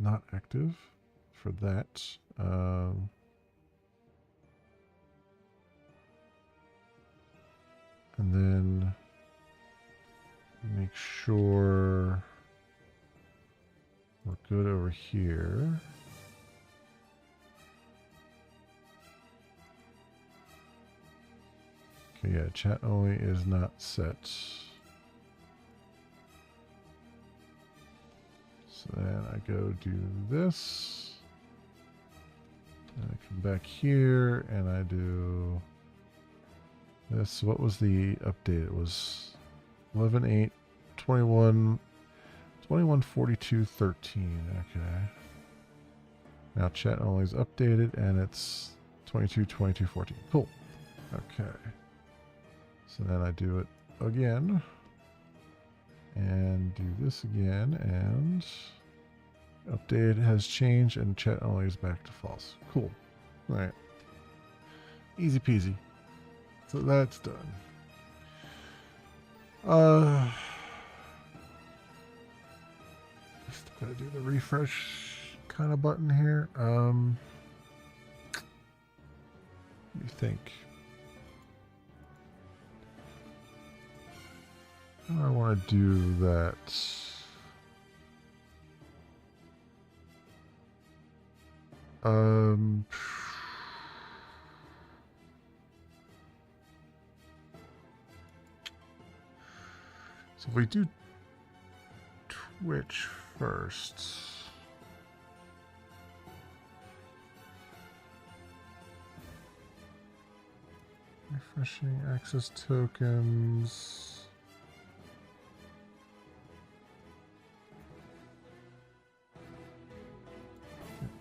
not active for that. And then make sure we're good over here. Okay, yeah, chat only is not set. So then I go do this. And I come back here and I do this. What was the update? It was 11.8, 21, 21.42.13. Okay. Now chat only is updated and it's 22.22.14. Cool. Okay. So then I do it again. And do this again, and update has changed, and chat only is back to false. Cool. All right. Easy peasy. So that's done. Still gotta do the refresh kind of button here. What do you think? How do I want to do that? So if we do Twitch first. Refreshing access tokens.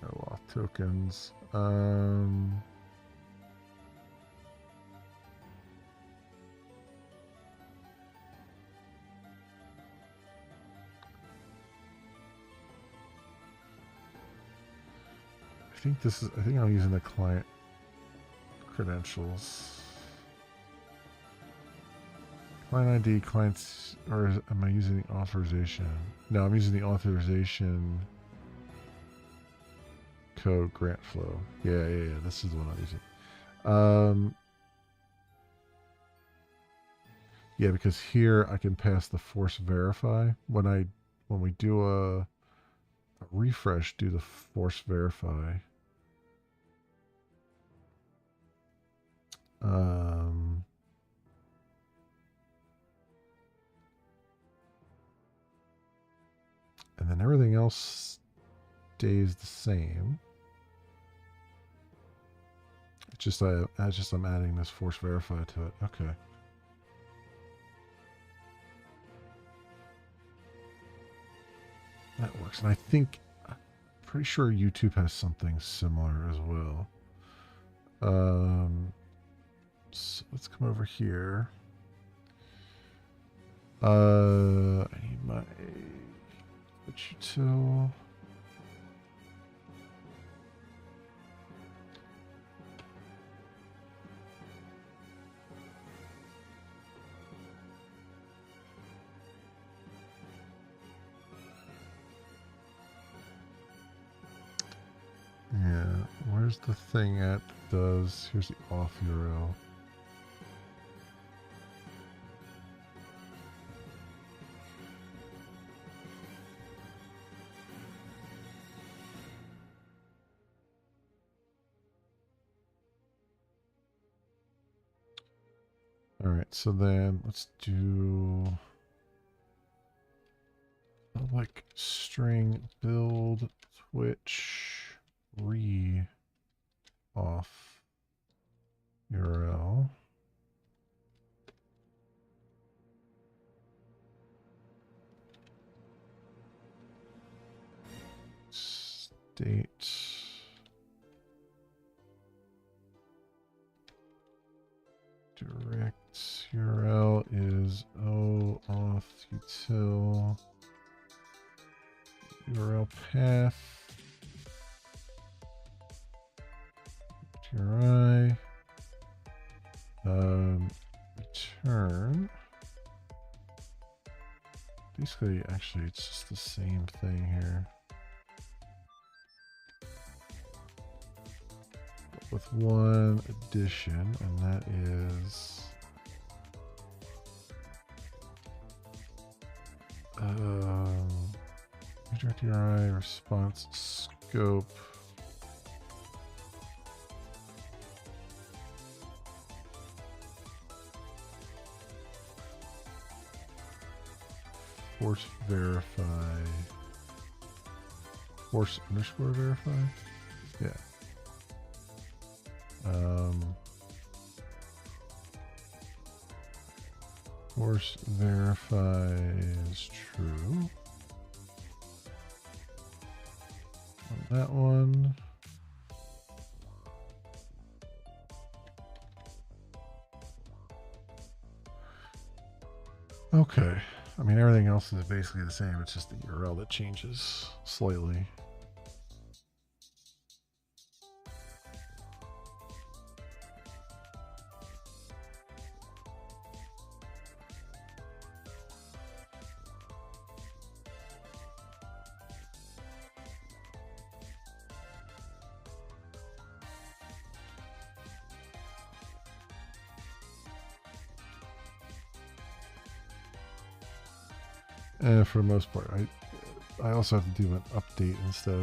No auth tokens. I think I'm using the client credentials. Client ID, clients, or am I using the authorization? No, I'm using the authorization code grant flow. Yeah, this is the one I'm using. Yeah, because here I can pass the force verify. When we do a refresh, do the force verify. And then everything else stays the same. It's just I'm adding this force verify to it. Okay. That works. And I'm pretty sure YouTube has something similar as well. So let's come over here. I need my switch util. Yeah, where's the thing at? Here's the auth URL. All right, so then let's do like string build Twitch off URL. State direct URL is auth util URL path URI return. Basically, actually, it's just the same thing here, but with one addition, and that is redirect URI response scope. Force verify. Force underscore verify? Yeah. Force verify is true. On that one. Okay. I mean, everything else is basically the same. It's just the URL that changes slightly. For the most part, I also have to do an update instead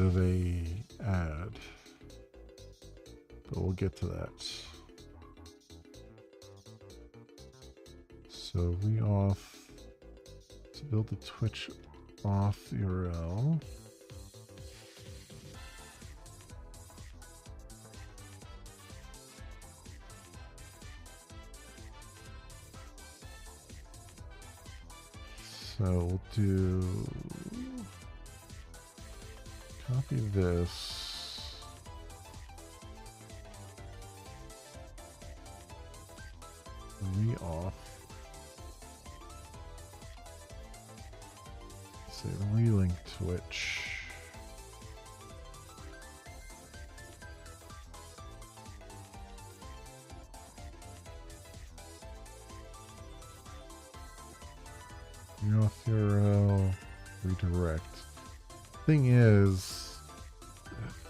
of a ad, but we'll get to that. So we off to build the Twitch off URL. So we'll do copy this. Re-off. Say relink Twitch. Re-off URL. Redirect. Thing is,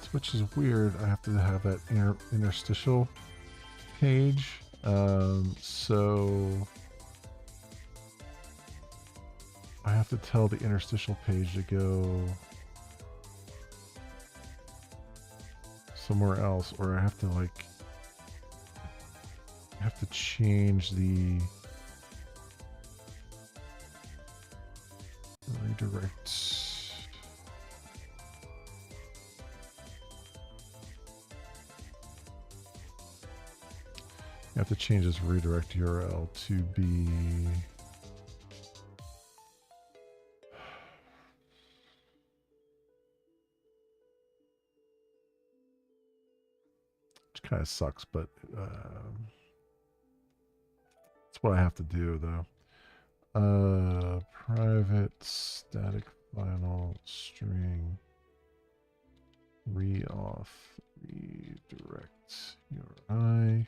Twitch is weird. I have to have that interstitial page. So I have to tell the interstitial page to go somewhere else, or I have to change the redirect. You have to change this redirect URL to be which kind of sucks, but that's what I have to do though. Private static final string re-off redirect URI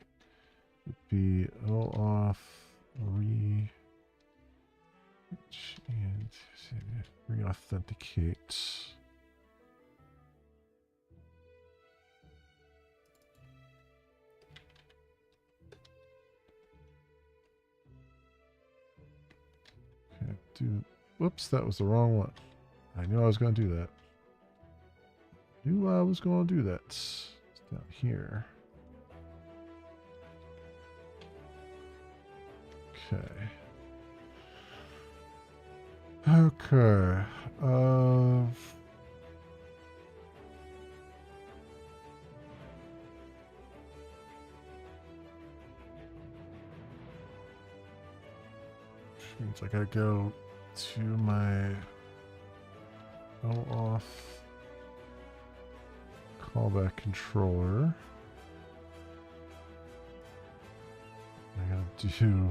would be off and re-authenticate. Okay, whoops, that was the wrong one. I knew I was going to do that. It's down here. Okay. Which means I gotta go to my off callback controller. I gotta do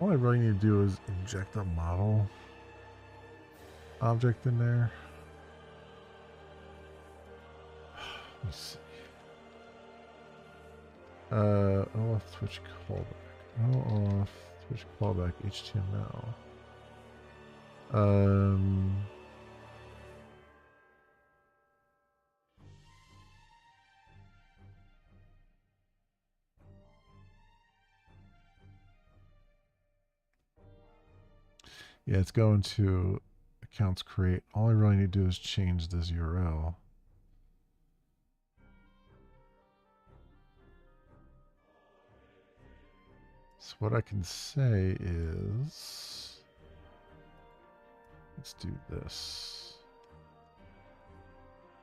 all I really need to do is inject a model object in there. Let's see. OAuth Twitch callback. OAuth Twitch callback HTML. Yeah, it's going to accounts create. All I really need to do is change this URL. So what I can say is, let's do this.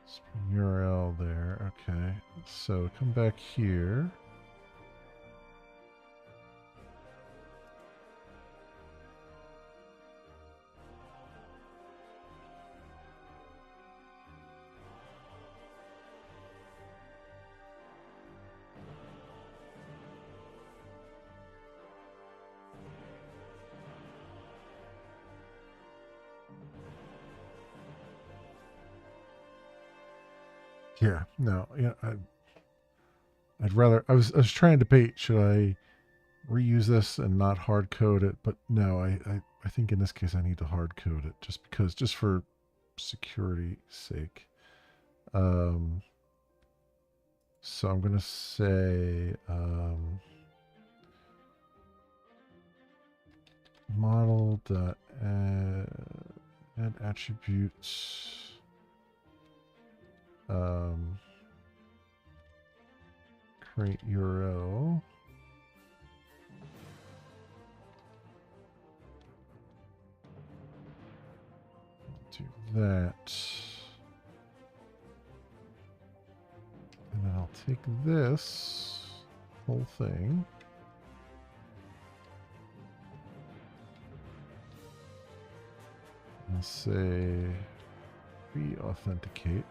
Spring URL there. Okay. So come back here. Yeah, no, yeah, I'd rather. I was trying to debate, should I reuse this and not hard code it, but no, I think in this case I need to hard code it just for security sake. Um, so I'm gonna say model dot add attributes. Create URL. Do that. And then I'll take this whole thing. And say re-authenticate.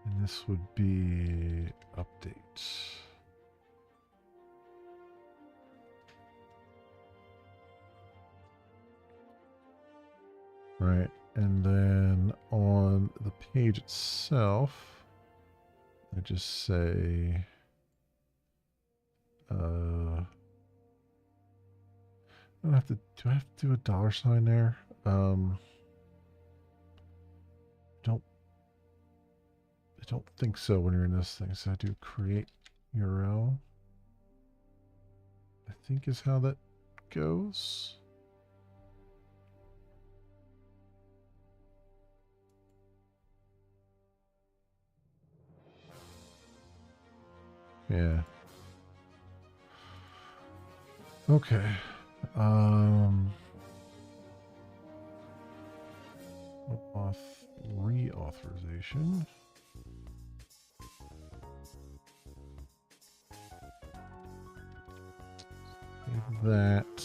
And this would be update. Right, and then on the page itself, I just say, I don't have to, do I have to do a $sign there? I don't think so when you're in this thing. So I do create URL, I think is how that goes. Yeah. Okay. Reauthorization. Save that.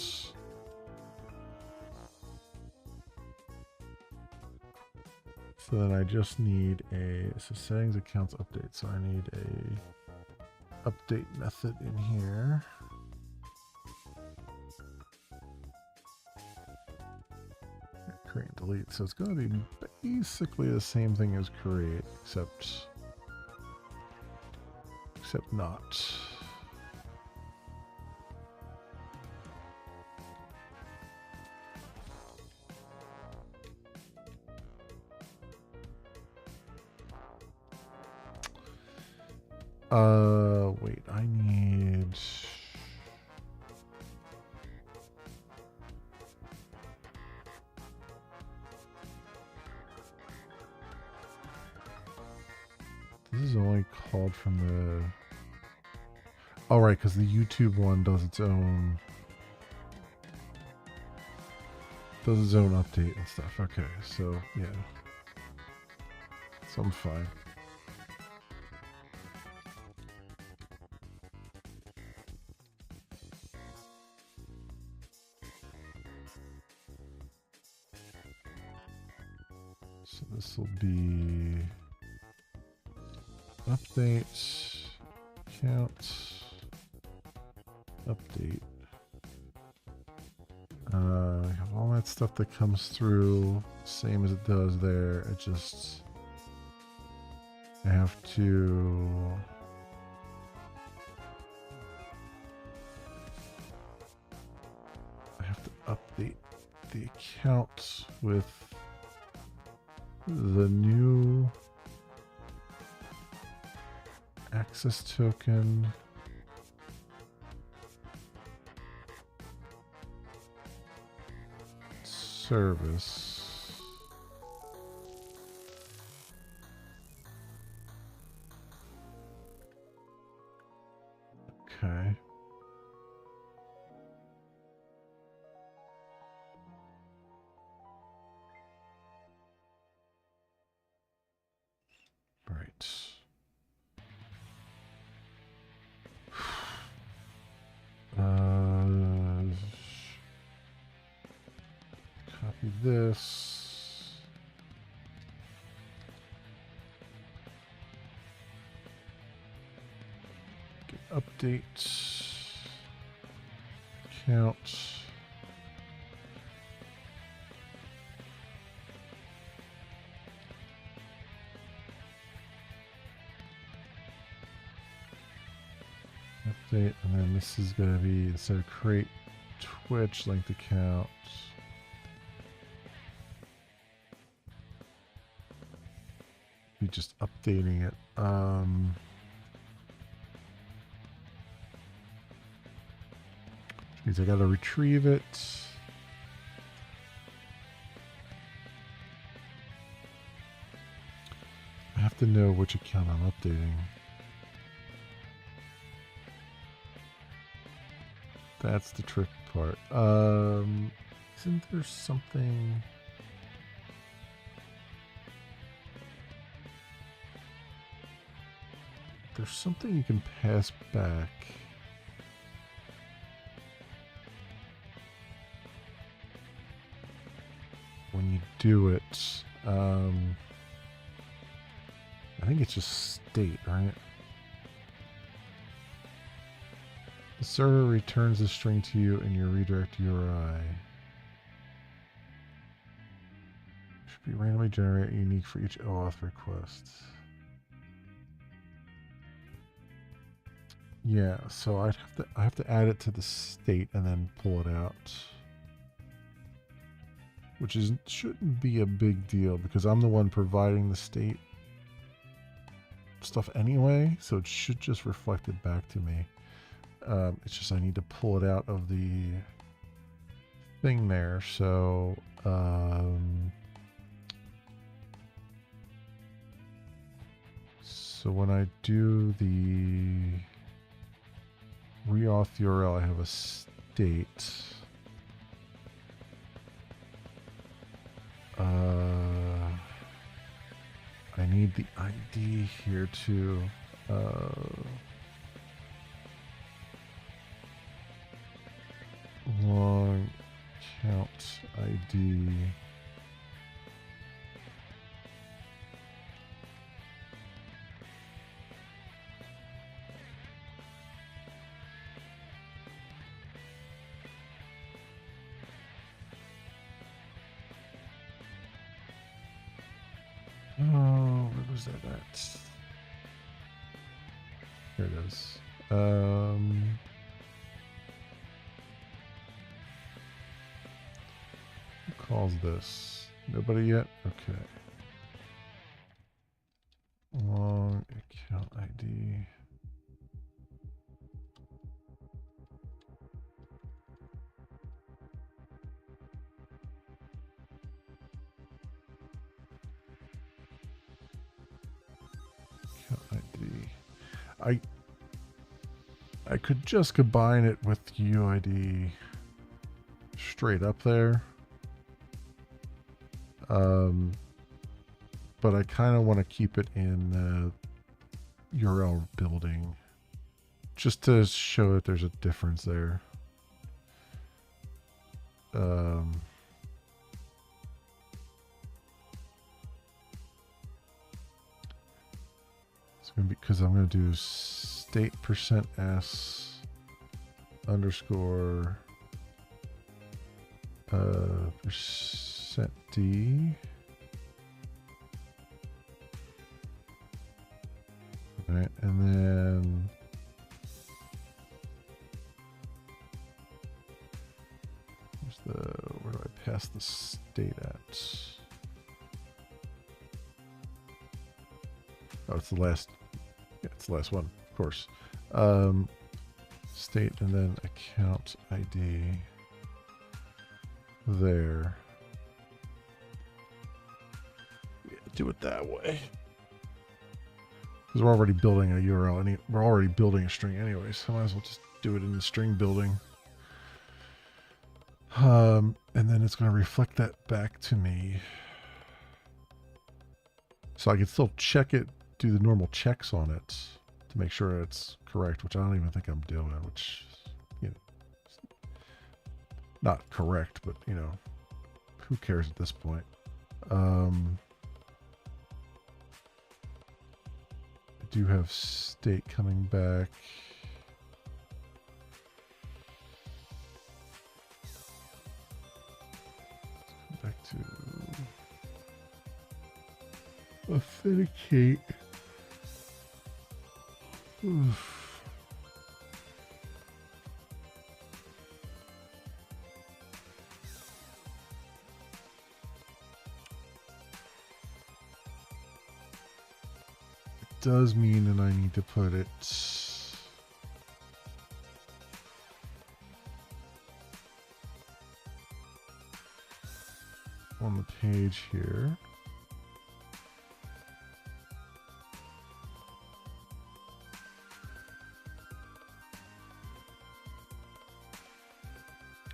So then I just need a settings accounts update. So I need a update method in here. Create and delete. So it's going to be basically the same thing as create, except not. Wait, I need... This is only called from the... Oh, right, because the YouTube one does its own... update and stuff. Okay, so, yeah. So I'm fine. So this will be update, count, update. I have all that stuff that comes through, same as it does there. I have to update the account with the new access token. Service. Okay. Right. Copy this. Get update. Count. state, and then this is going to be, instead of create Twitch linked account, be just updating it. Which means I got to retrieve it. I have to know which account I'm updating. That's the trick part. Isn't there something? There's something you can pass back. When you do it, I think it's just state, right? The server returns the string to you in your redirect URI. Should be randomly generated, unique for each OAuth request. Yeah, so I have to add it to the state and then pull it out, which shouldn't be a big deal because I'm the one providing the state stuff anyway, so it should just reflect it back to me. It's just I need to pull it out of the thing there. So so when I do the reauth URL, I have a state. I need the ID here too. Long count ID. Oh, where was that at? Here it is. Who calls this? Nobody yet? Okay. Long account ID. I could just combine it with UID straight up there. But I kind of want to keep it in the URL building just to show that there's a difference there. It's going to be because I'm going to do state %s underscore %d. Right, and then where do I pass the state at? Oh, it's the last. Yeah, it's the last one, of course. State and then account ID there. Yeah, do it that way. Because we're already building a URL. We're already building a string anyway, so I might as well just do it in the string building. And then it's going to reflect that back to me. So I can still check it, do the normal checks on it to make sure it's correct, which I don't even think I'm doing, which, you know, not correct, but, you know, who cares at this point? I do have state coming back. Back to authenticate. Oof. does mean that I need to put it on the page here.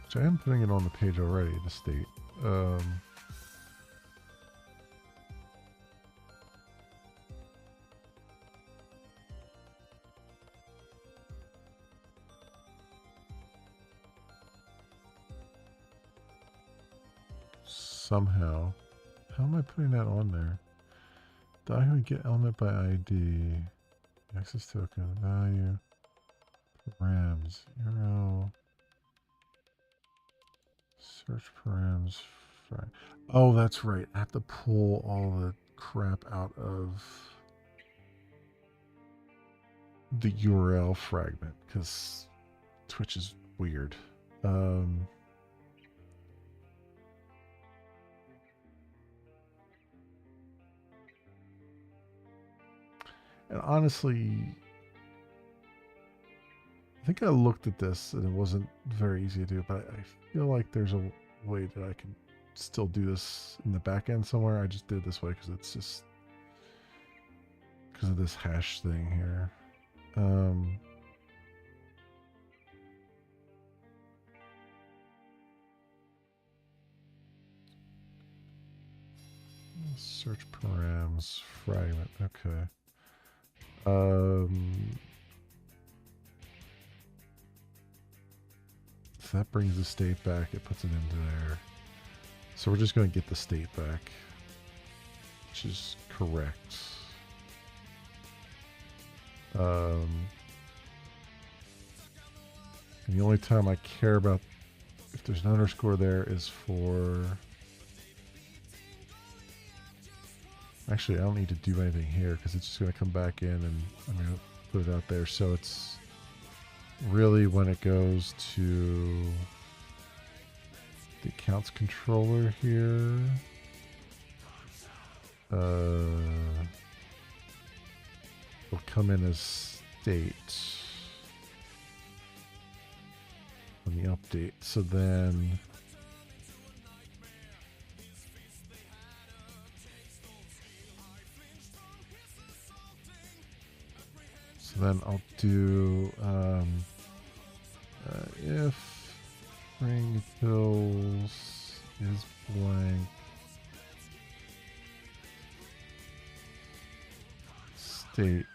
Which I am putting it on the page already, the state. Somehow. How am I putting that on there? Document get element by ID. Access token, value, params, euro, search params. Oh, that's right. I have to pull all the crap out of the URL fragment because Twitch is weird. And honestly, I think I looked at this and it wasn't very easy to do, but I feel like there's a way that I can still do this in the back end somewhere. I just did it this way because it's just because of this hash thing here. Search params fragment. Okay. So that brings the state back. It puts it into there. So we're just going to get the state back, which is correct. And the only time I care about if there's an underscore there is for... Actually, I don't need to do anything here because it's just going to come back in and I'm going to put it out there. So it's really when it goes to the accounts controller here. Will come in as state on the update. So then I'll do if ring pills is blank state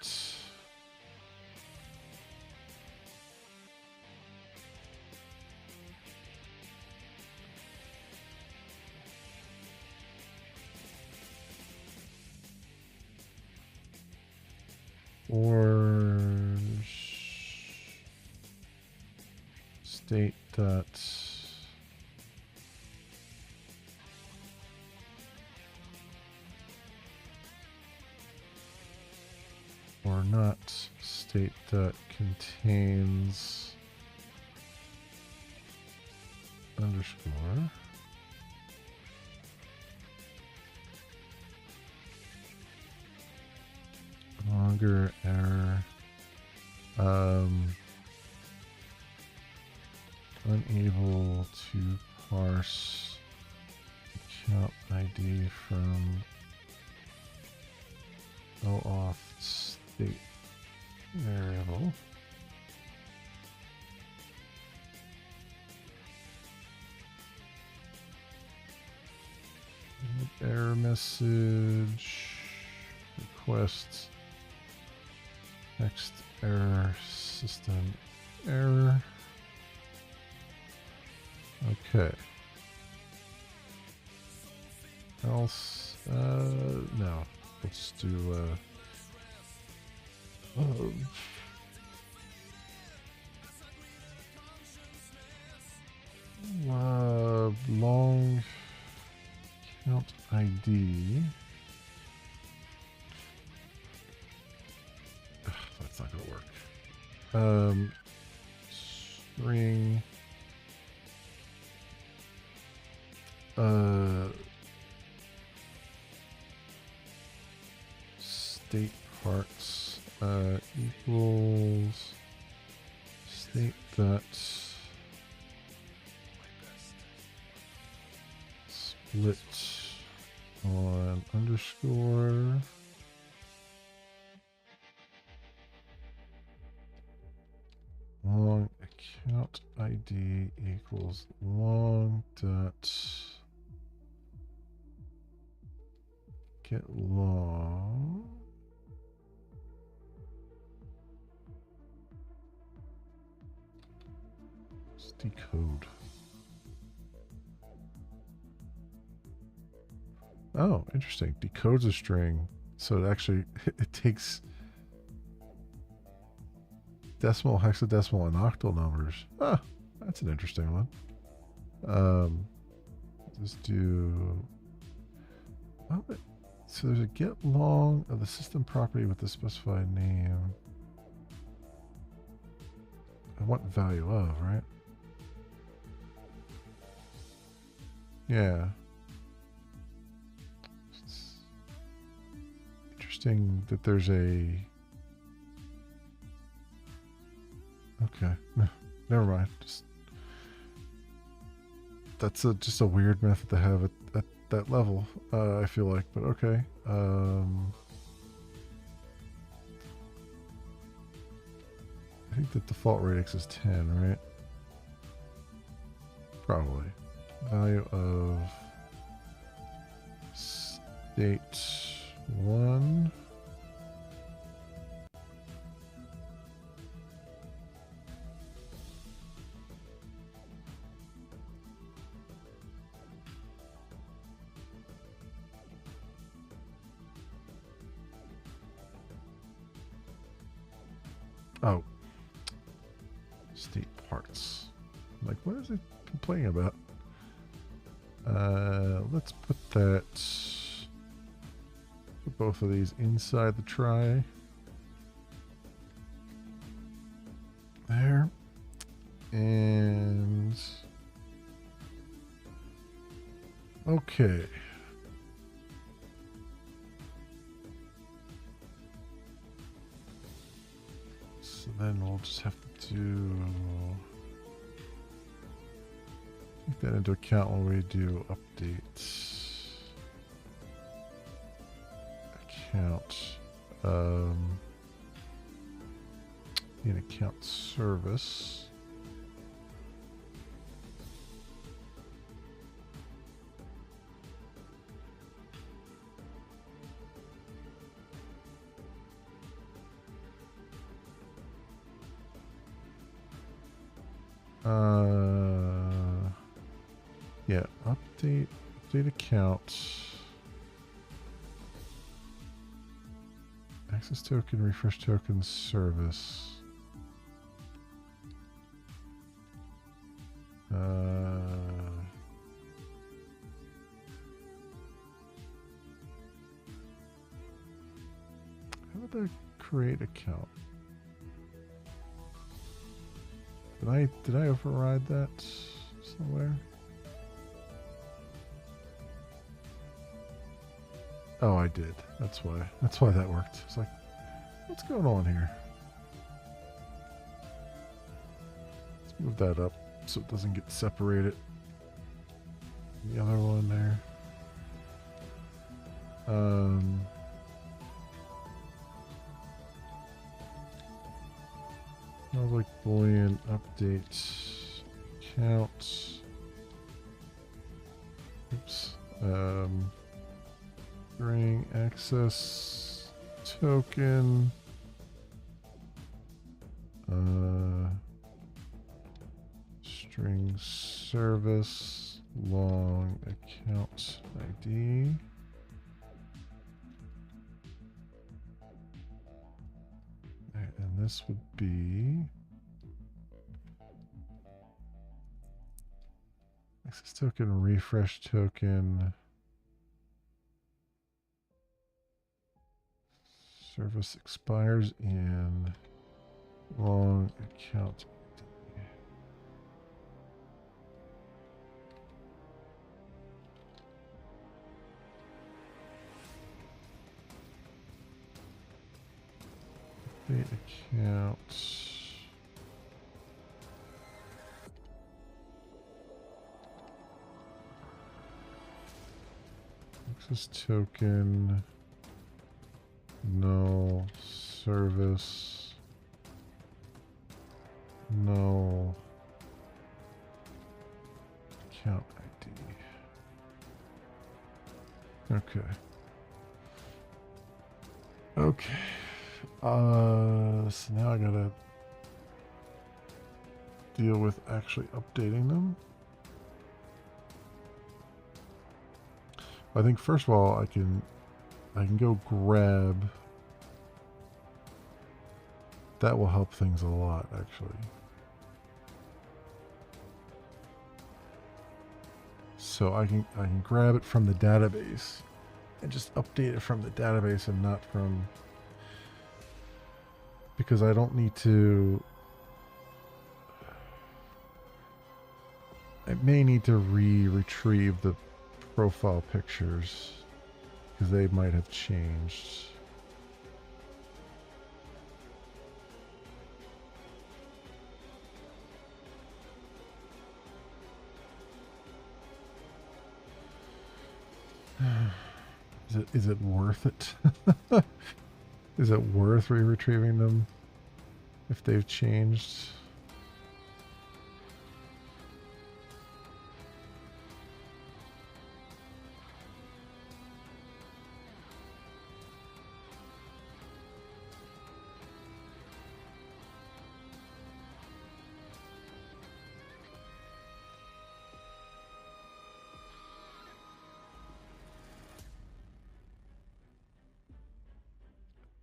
or state dot or not state dot contains underscore longer error unable to parse account ID from OAuth state variable. Error message request next error system error. Okay. Else, no. Let's do, long count ID. Ugh, that's not gonna work. String. State parts equals state that split on underscore long account ID equals long dot get long let's decode. Oh, interesting. Decodes a string, so it actually it takes decimal, hexadecimal, and octal numbers. Ah, that's an interesting one. Just do. Oh, so there's a get long of the system property with the specified name. I want value of, right? Yeah. It's interesting that there's a. Okay, never mind. That's just a weird method to have at that level. I feel like, but okay. I think the default radix is 10, right? Probably. Value of state 1. Oh. State parts. Like, what is it complaining about? Let's put that. Put both of these inside the try. There. And. Okay. So then we'll just have to do. Take that into account when we do updates. Account. In account service. Yeah, update account. Access token, refresh token, service. How did I create account? Did I override that somewhere? Oh, I did. That's why that worked. It's like, what's going on here? Let's move that up so it doesn't get separated. The other one there. Sounds like Boolean update count. Oops. String access token. String service long account ID. And this would be access token, refresh token, service expires in long account ID. Update account. Access token. No. Service. No. Account ID. Okay. Okay. So now I gotta deal with actually updating them. I think first of all I can go grab. That will help things a lot, actually. So I can grab it from the database and just update it from the database and not from, because I don't need to. I may need to retrieve the profile pictures because they might have changed. Is it worth it? Is it worth retrieving them if they've changed?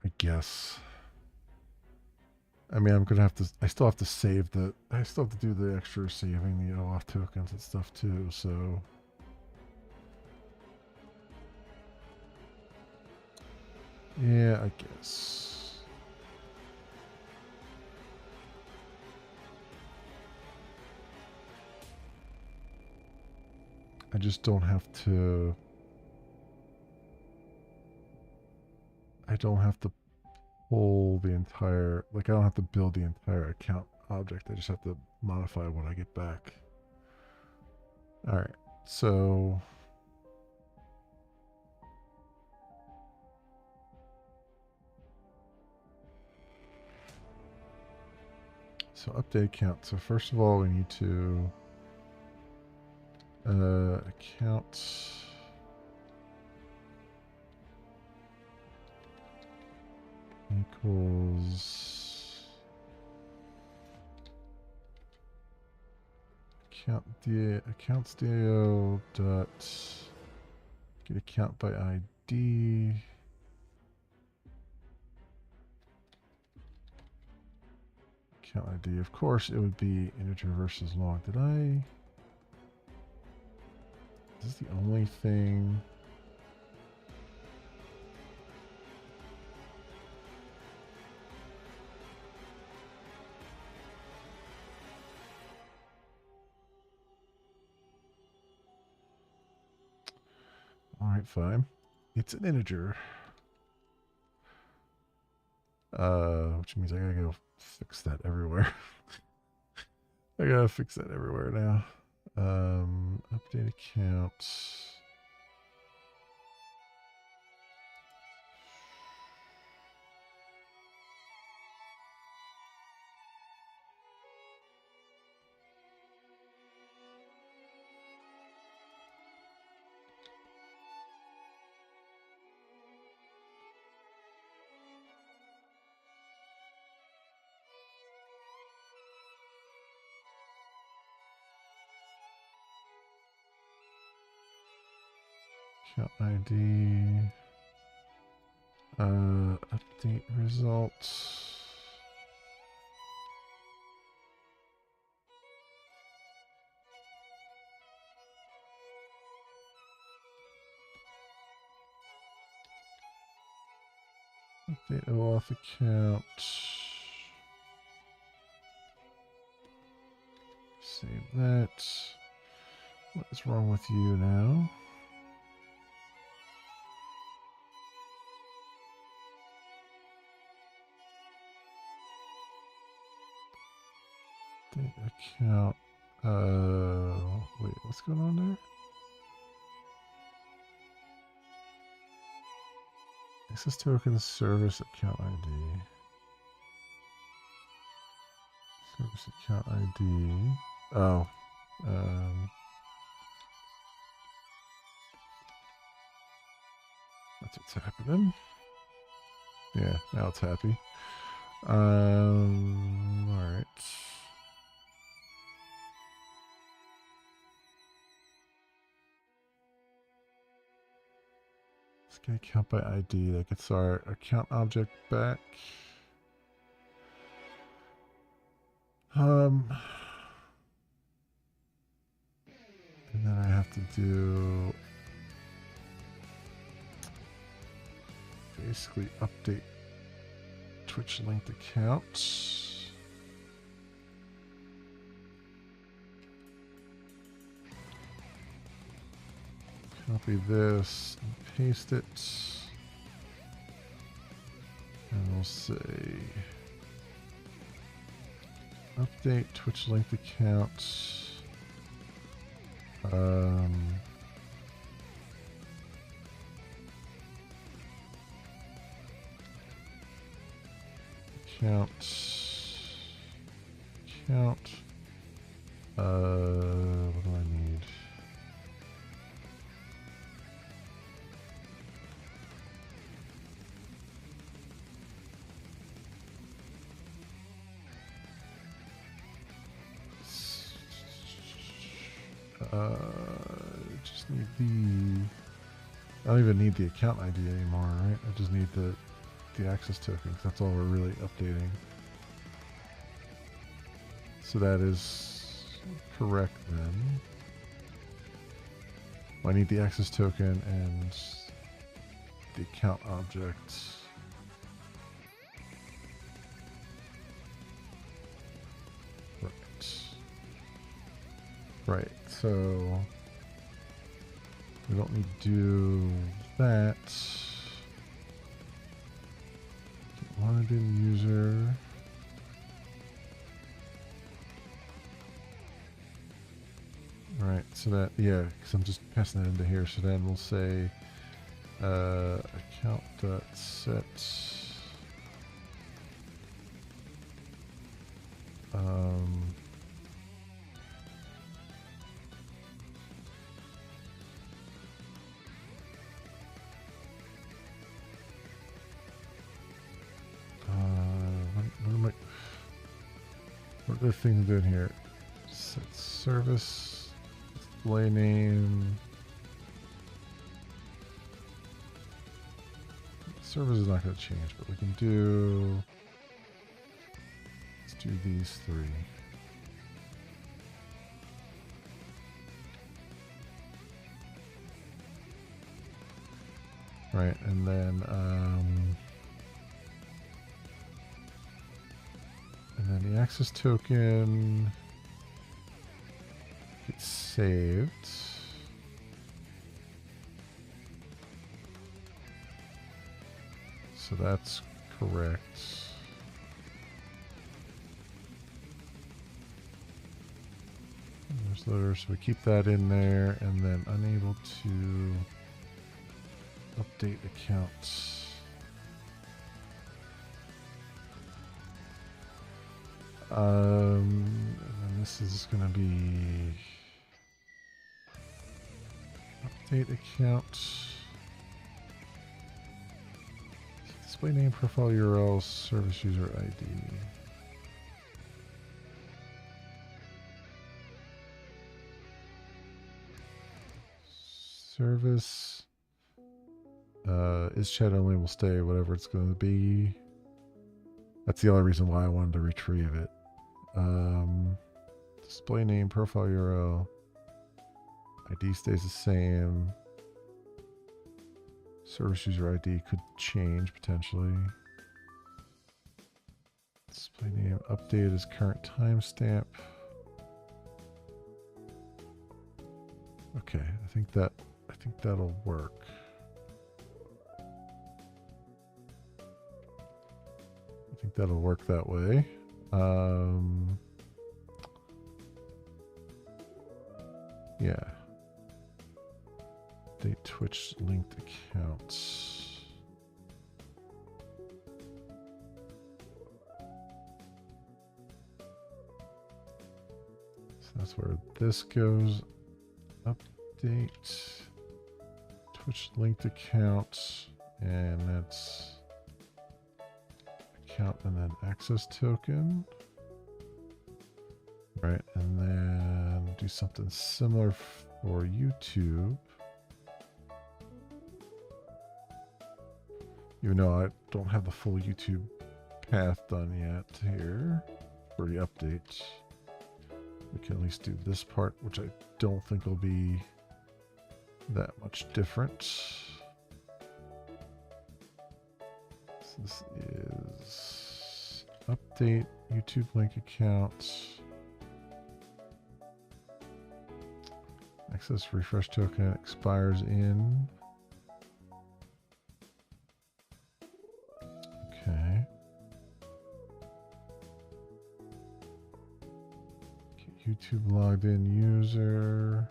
I guess. I mean, I'm gonna have to. I still have to save the. I still have to do the extra saving the OAuth tokens and stuff too. So. Yeah, I guess. I just don't have to. I don't have to pull the entire. Like, I don't have to build the entire account object. I just have to modify what I get back. All right. So. So update account. So first of all, we need to account equals accounts DAO dot get account by ID. Account ID. Of course, it would be integer versus long. Did I? Is this the only thing? All right, fine. It's an integer. Which means I gotta go fix that everywhere. I gotta fix that everywhere now. Update account. Account ID. Update results. Update OAuth account. Save that. What is wrong with you now? Update account. Wait, what's going on there? Access token service account ID. Service account ID. Oh. That's what's happening. Yeah, now it's happy. Alright. Let's get account by ID. That gets our account object back. And then I have to do basically update Twitch linked account. Copy this and paste it. And we'll say update Twitch linked account. Account. What do I need? Just need the. I don't even need the account ID anymore, right? I just need the access token. That's all we're really updating. So that is correct then. Well, I need the access token and the account object. Right, so we don't need to do that. Logged in user. Right, so that, yeah, because I'm just passing that into here. So then we'll say account.set what are the things I'm doing here? Set service, display name. Service is not going to change, but we can do. Let's do these three. Right, and then the access token gets saved. So that's correct. There's loader, so we keep that in there, and then unable to update accounts. And then this is going to be update account. Display name, profile URL, service user ID. Service is chat only, will stay whatever it's going to be. That's the only reason why I wanted to retrieve it. Display name, profile URL, ID stays the same. Service user ID could change potentially. Display name, update is current timestamp. Okay, I think that'll work. I think that'll work that way. Yeah. Update Twitch linked accounts. So that's where this goes. Update Twitch linked accounts, and that's account and then access token. Right, and then do something similar for YouTube. Even though I don't have the full YouTube path done yet here for the updates. We can at least do this part, which I don't think will be that much different. So this is update YouTube link accounts. Access refresh token expires in. Okay. YouTube logged in user.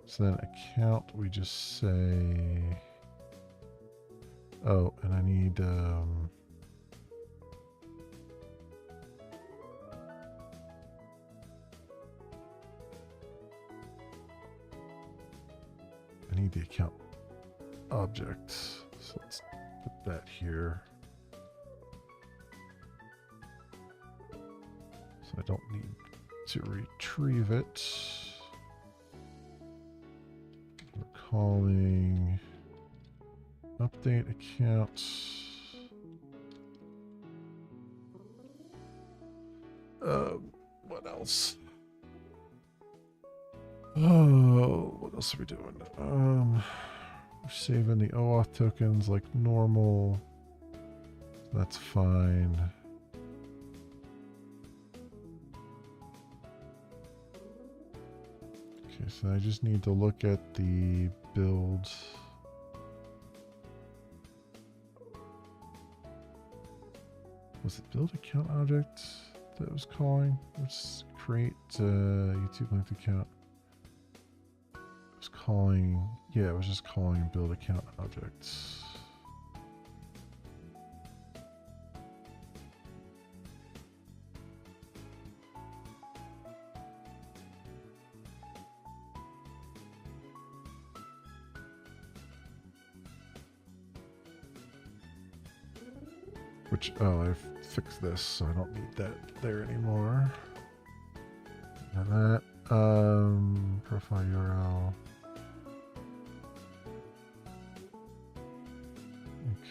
So then account, we just say, oh, and I need, the account object. So let's put that here. So I don't need to retrieve it. We're calling update accounts. What else? Oh, what else are we doing? We're saving the OAuth tokens like normal. That's fine. Okay, so I just need to look at the build. Was it build account object that it was calling? Let's create YouTube linked account. It was calling, yeah, it was just calling build account objects. Which, oh, I've fixed this, so I don't need that there anymore. And that, profile URL.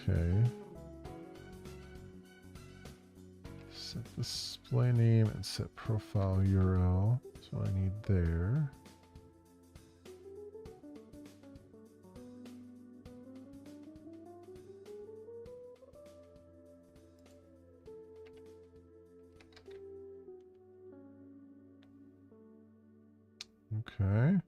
Okay. Set display name and set profile URL. That's what I need there. Okay.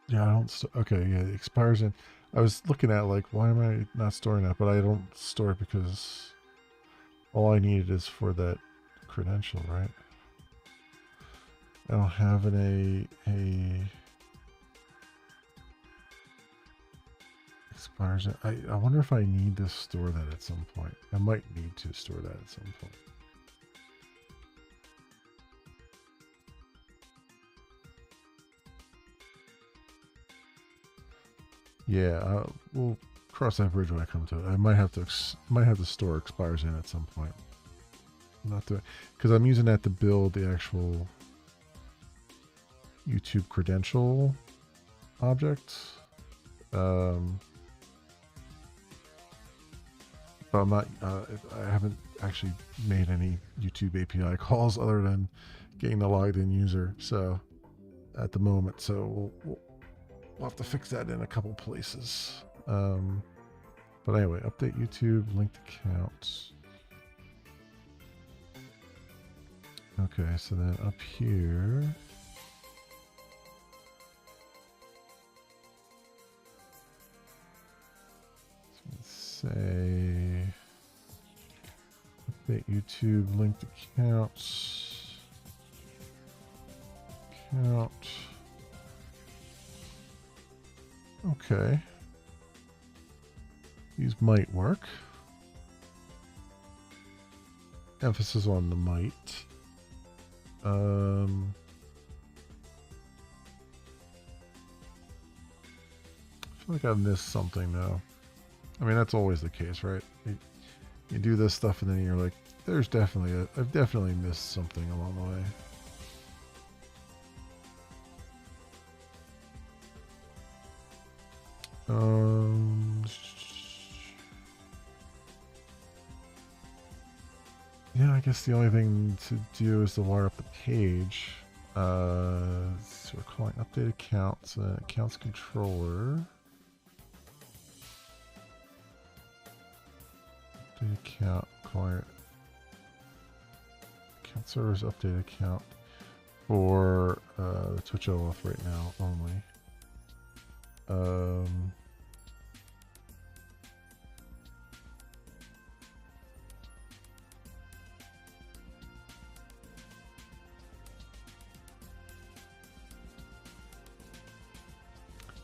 Yeah, I don't. Okay, yeah, it expires in. I was looking at like, why am I not storing that? But I don't store it because all I needed is for that credential, right? I don't have a expires. I wonder if I need to store that at some point. I might need to store that at some point. Yeah, we'll cross that bridge when I come to it. I might have to store expires in at some point. Not to, because I'm using that to build the actual YouTube credential object. But I'm not. I haven't actually made any YouTube API calls other than getting the logged in user. So at the moment, so we'll have to fix that in a couple places. But anyway, update YouTube linked accounts. Okay, so then up here. Let's say update YouTube linked accounts. Account. Okay. These might work. Emphasis on the might. I feel like I've missed something now. I mean, that's always the case, right? You do this stuff and then you're like, I've definitely missed something along the way. Yeah, I guess the only thing to do is to wire up the page. So we're calling update accounts, accounts controller. Update account, calling it account servers update account for the Twitch OAuth right now only.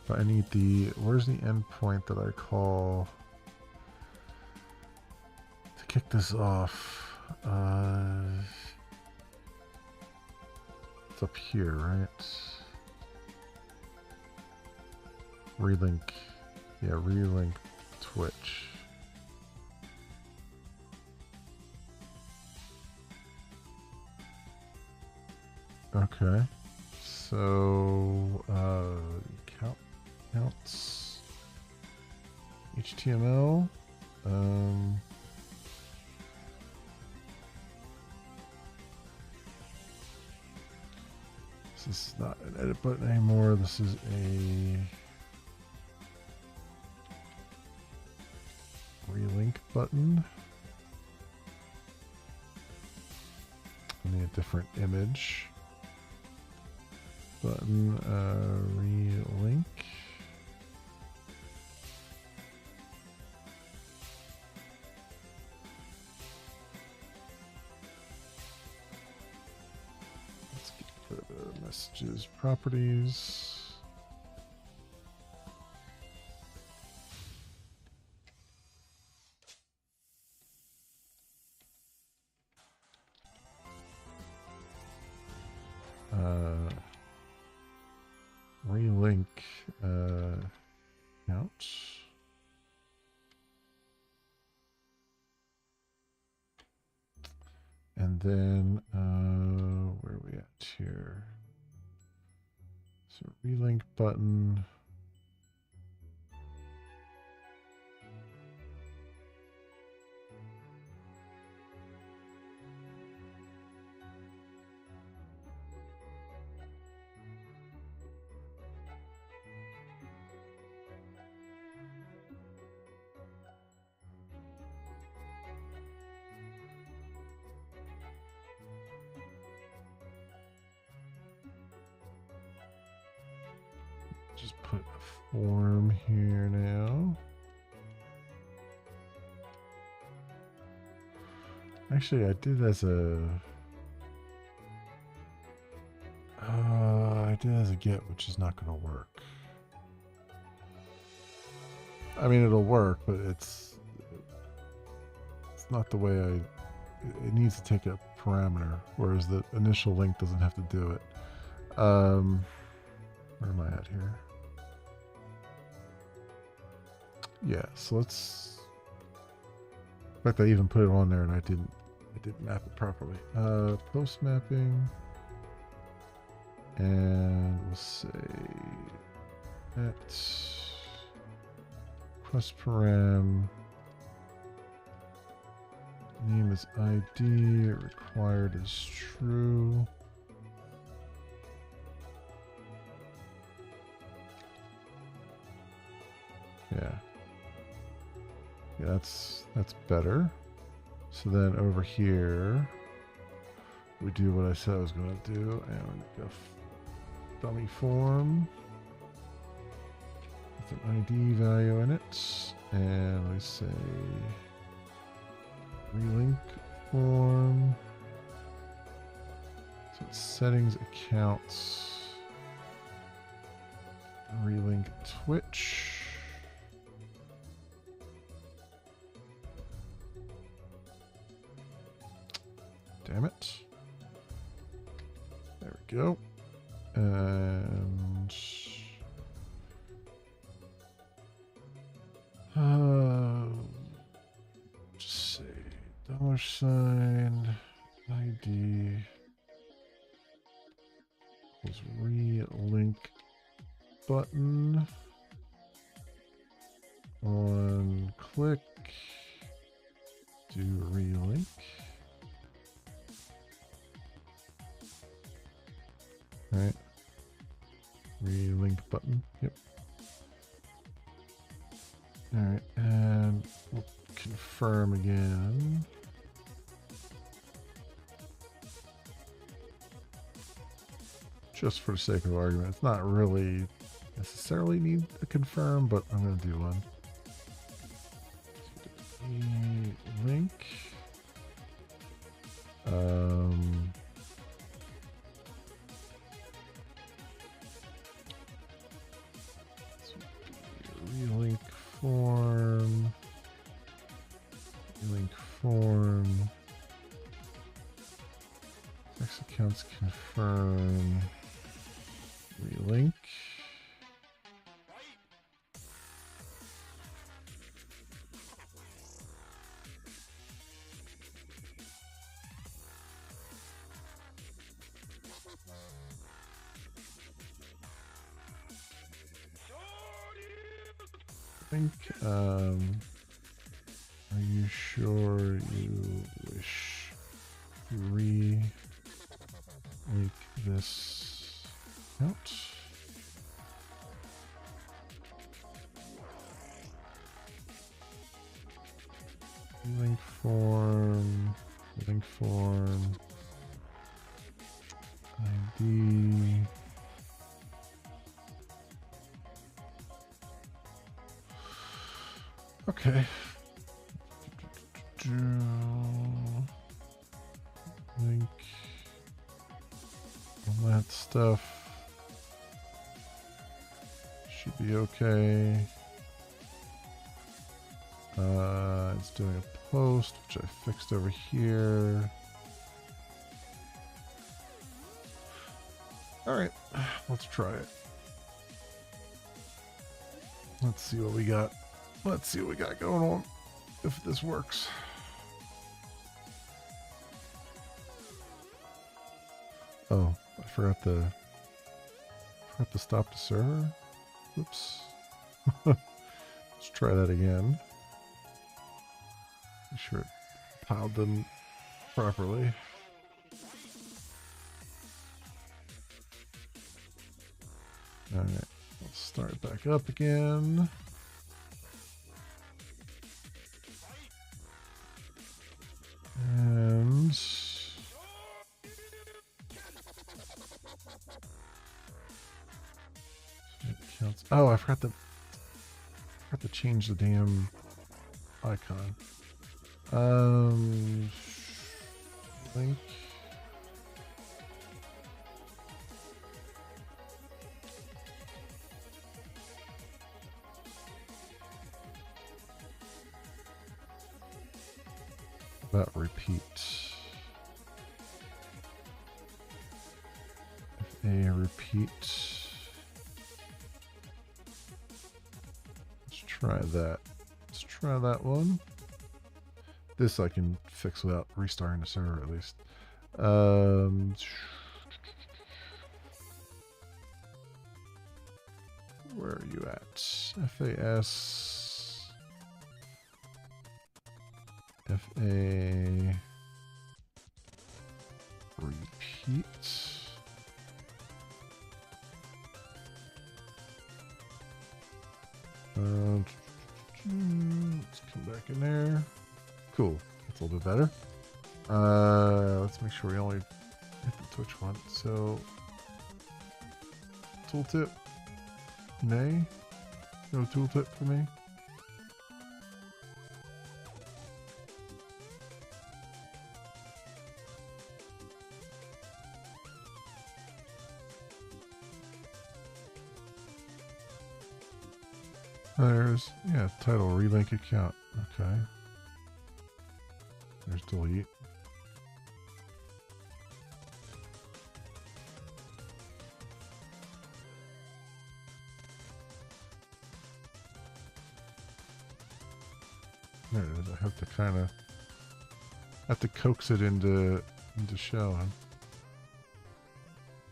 But I need where's the endpoint that I call to kick this off? It's up here, right? Relink. Yeah, relink Twitch. Okay. So, counts. HTML. This is not an edit button anymore. This is a relink button. I need a different image. Button, relink. Let's get the messages properties. Relink account. And then where are we at here? So relink button. Just put a form here now. Actually, I did as a get, which is not going to work. I mean, it'll work, but it's not the way it needs to take a parameter, whereas the initial link doesn't have to do it. Where am I at here? Yeah, so let's. In fact, I even put it on there, and I didn't map it properly. Post mapping, and we'll say at request param. Name is ID. Required is true. Yeah. Yeah, that's better. So then over here, We do what I said I was going to do, and we go dummy form with an ID value in it, and we say relink form. So it's settings, accounts, relink Twitch. Damn it. There we go. And just say $sign ID equals relink button on click, do relink. Alright. Relink button. Yep. Alright, and we'll confirm again. Just for the sake of argument. It's not really necessarily need a confirm, but I'm going to do one. Link. Relink form. Relink form. X accounts confirm. Relink. Are you sure you wish to relink this out? Link form, ID. Okay. Link all that stuff should be okay. It's doing a post, which I fixed over here. All right, let's try it. Let's see what we got. Let's see what we got going on, if this works. Oh, I forgot to stop the server. Oops. Let's try that again. Make sure it piled them properly. Alright, let's start back up again. And oh, I forgot to change the damn icon. Link. About repeat. If a repeat. Let's try that. Let's try that one. This I can fix without restarting the server at least. Where are you at? FAS. FA. Repeat. Let's come back in there. Cool. That's a little bit better. Let's make sure we only Twitch one. So, tooltip, nay, no tooltip for me. There's, yeah, title, relink account. Okay. There's delete. There it is. I have to kind of coax it into showing.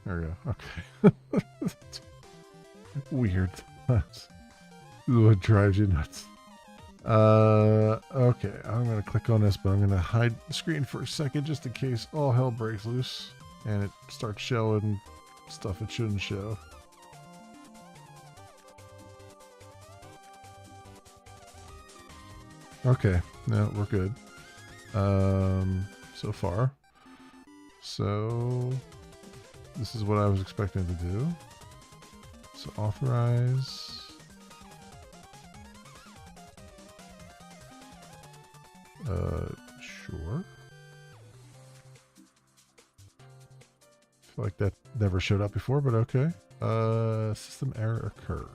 There we go. Okay. Weird. This is what drives you nuts. Okay. I'm gonna click on this, but I'm gonna hide the screen for a second just in case all hell breaks loose and it starts showing stuff it shouldn't show. Okay, no, we're good. So far. So, this is what I was expecting to do. So, authorize. Sure. Feel like that never showed up before, but okay. System error occurred.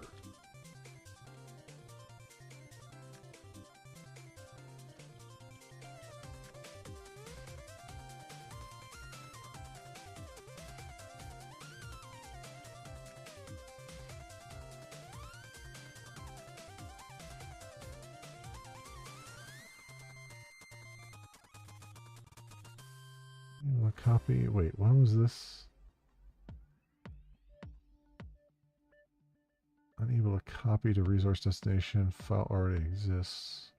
Copy. Wait, when was this? Unable to copy to resource destination. File already exists.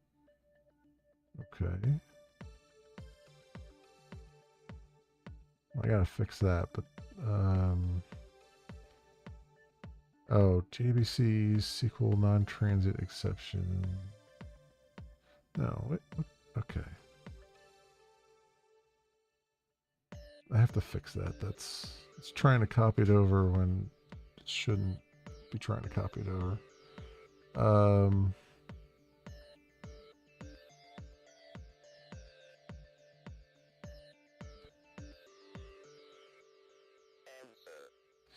Okay. I gotta fix that, but oh, JBC SQL non-transit exception. No, wait, what? Okay. I have to fix that. It's trying to copy it over when it shouldn't be trying to copy it over.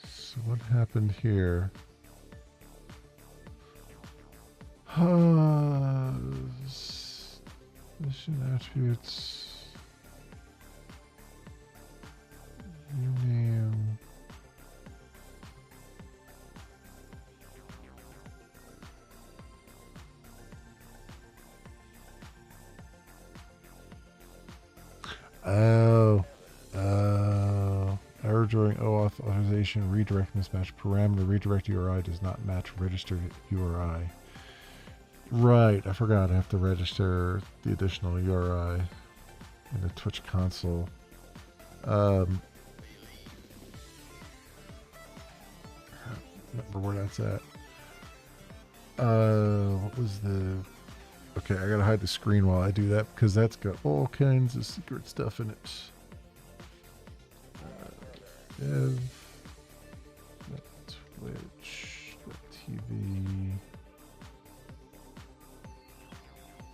So what happened here? Mission attributes. New name. Oh. Error during OAuth authorization, redirect mismatch parameter, redirect URI does not match registered URI. Right, I forgot I have to register the additional URI in the Twitch console. Remember where that's at. What was the... Okay, I gotta hide the screen while I do that because that's got all kinds of secret stuff in it. Dev, Twitch, TV,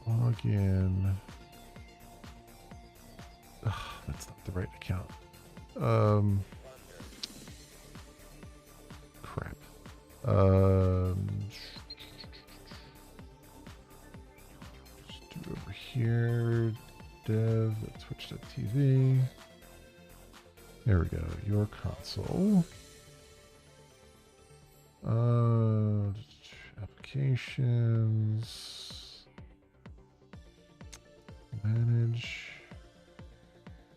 login. Ugh, that's not the right account. Crap. Just do it over here. Dev, Twitch.tv. There we go. Your console. Applications. Manage.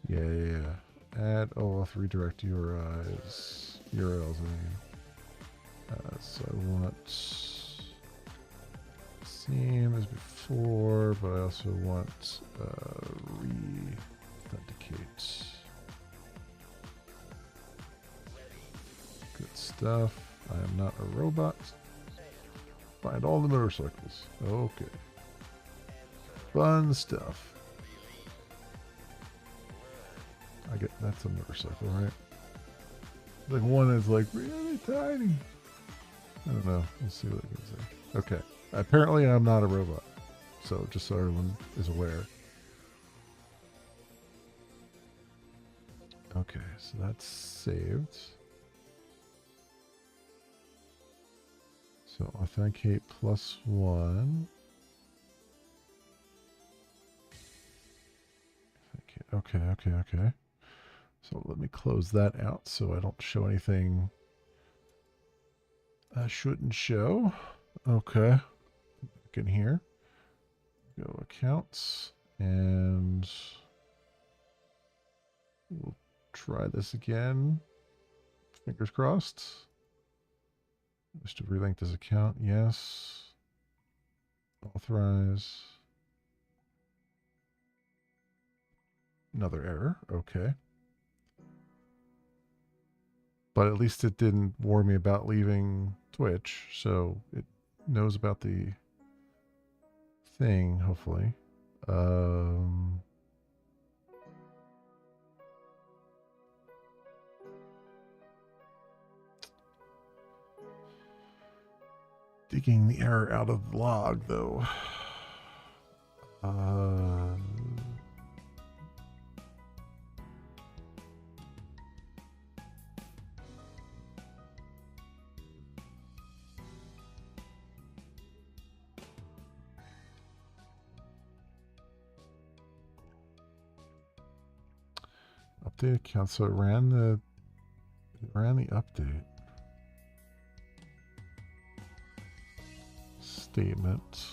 Yeah. Add OAuth redirect URLs. I mean. So I want same as before, but I also want re-authenticate. Good stuff. I am not a robot. Find all the motorcycles. Okay. Fun stuff. I get that's a motorcycle, right? Like one is like really tiny. I don't know. We'll see what it gives there. Okay. Apparently I'm not a robot. So just so everyone is aware. Okay, so that's saved. So authenticate +1. Okay, okay, okay. So let me close that out so I don't show anything I shouldn't show. Okay. Back in here. Go accounts. And we'll try this again. Fingers crossed. Just to relink this account. Yes. Authorize. Another error. Okay. But at least it didn't warn me about leaving Twitch, so it knows about the thing, hopefully. Digging the error out of the log, though. Update account. So it ran the update statement.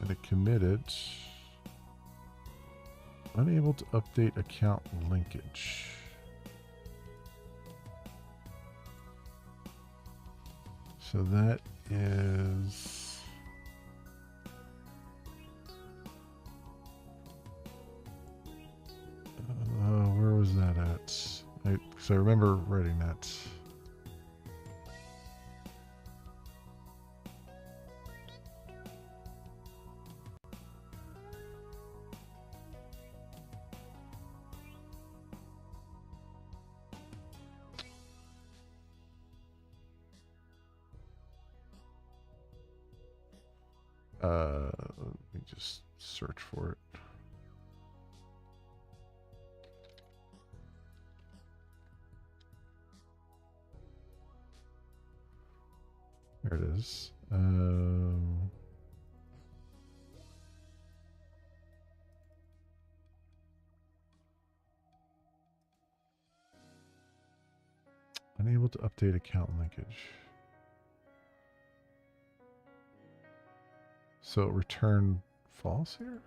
And it committed. Unable to update account linkage. So that is where was that at? Because I remember writing that. Let me just search for it. There it is. Unable to update account linkage. So it returned false here?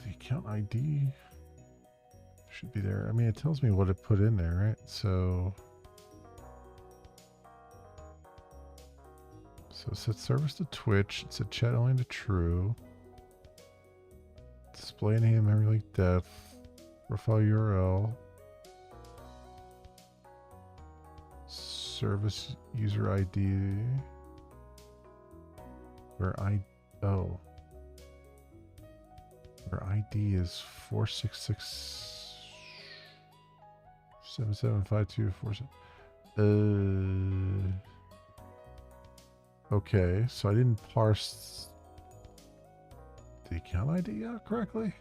The account ID should be there. I mean, it tells me what it put in there, right? So it said service to Twitch. It said chat only to true. Display name, memory leak death. Profile URL. Service user ID. Where ID is 466 775247. Okay, so I didn't parse the account ID out correctly.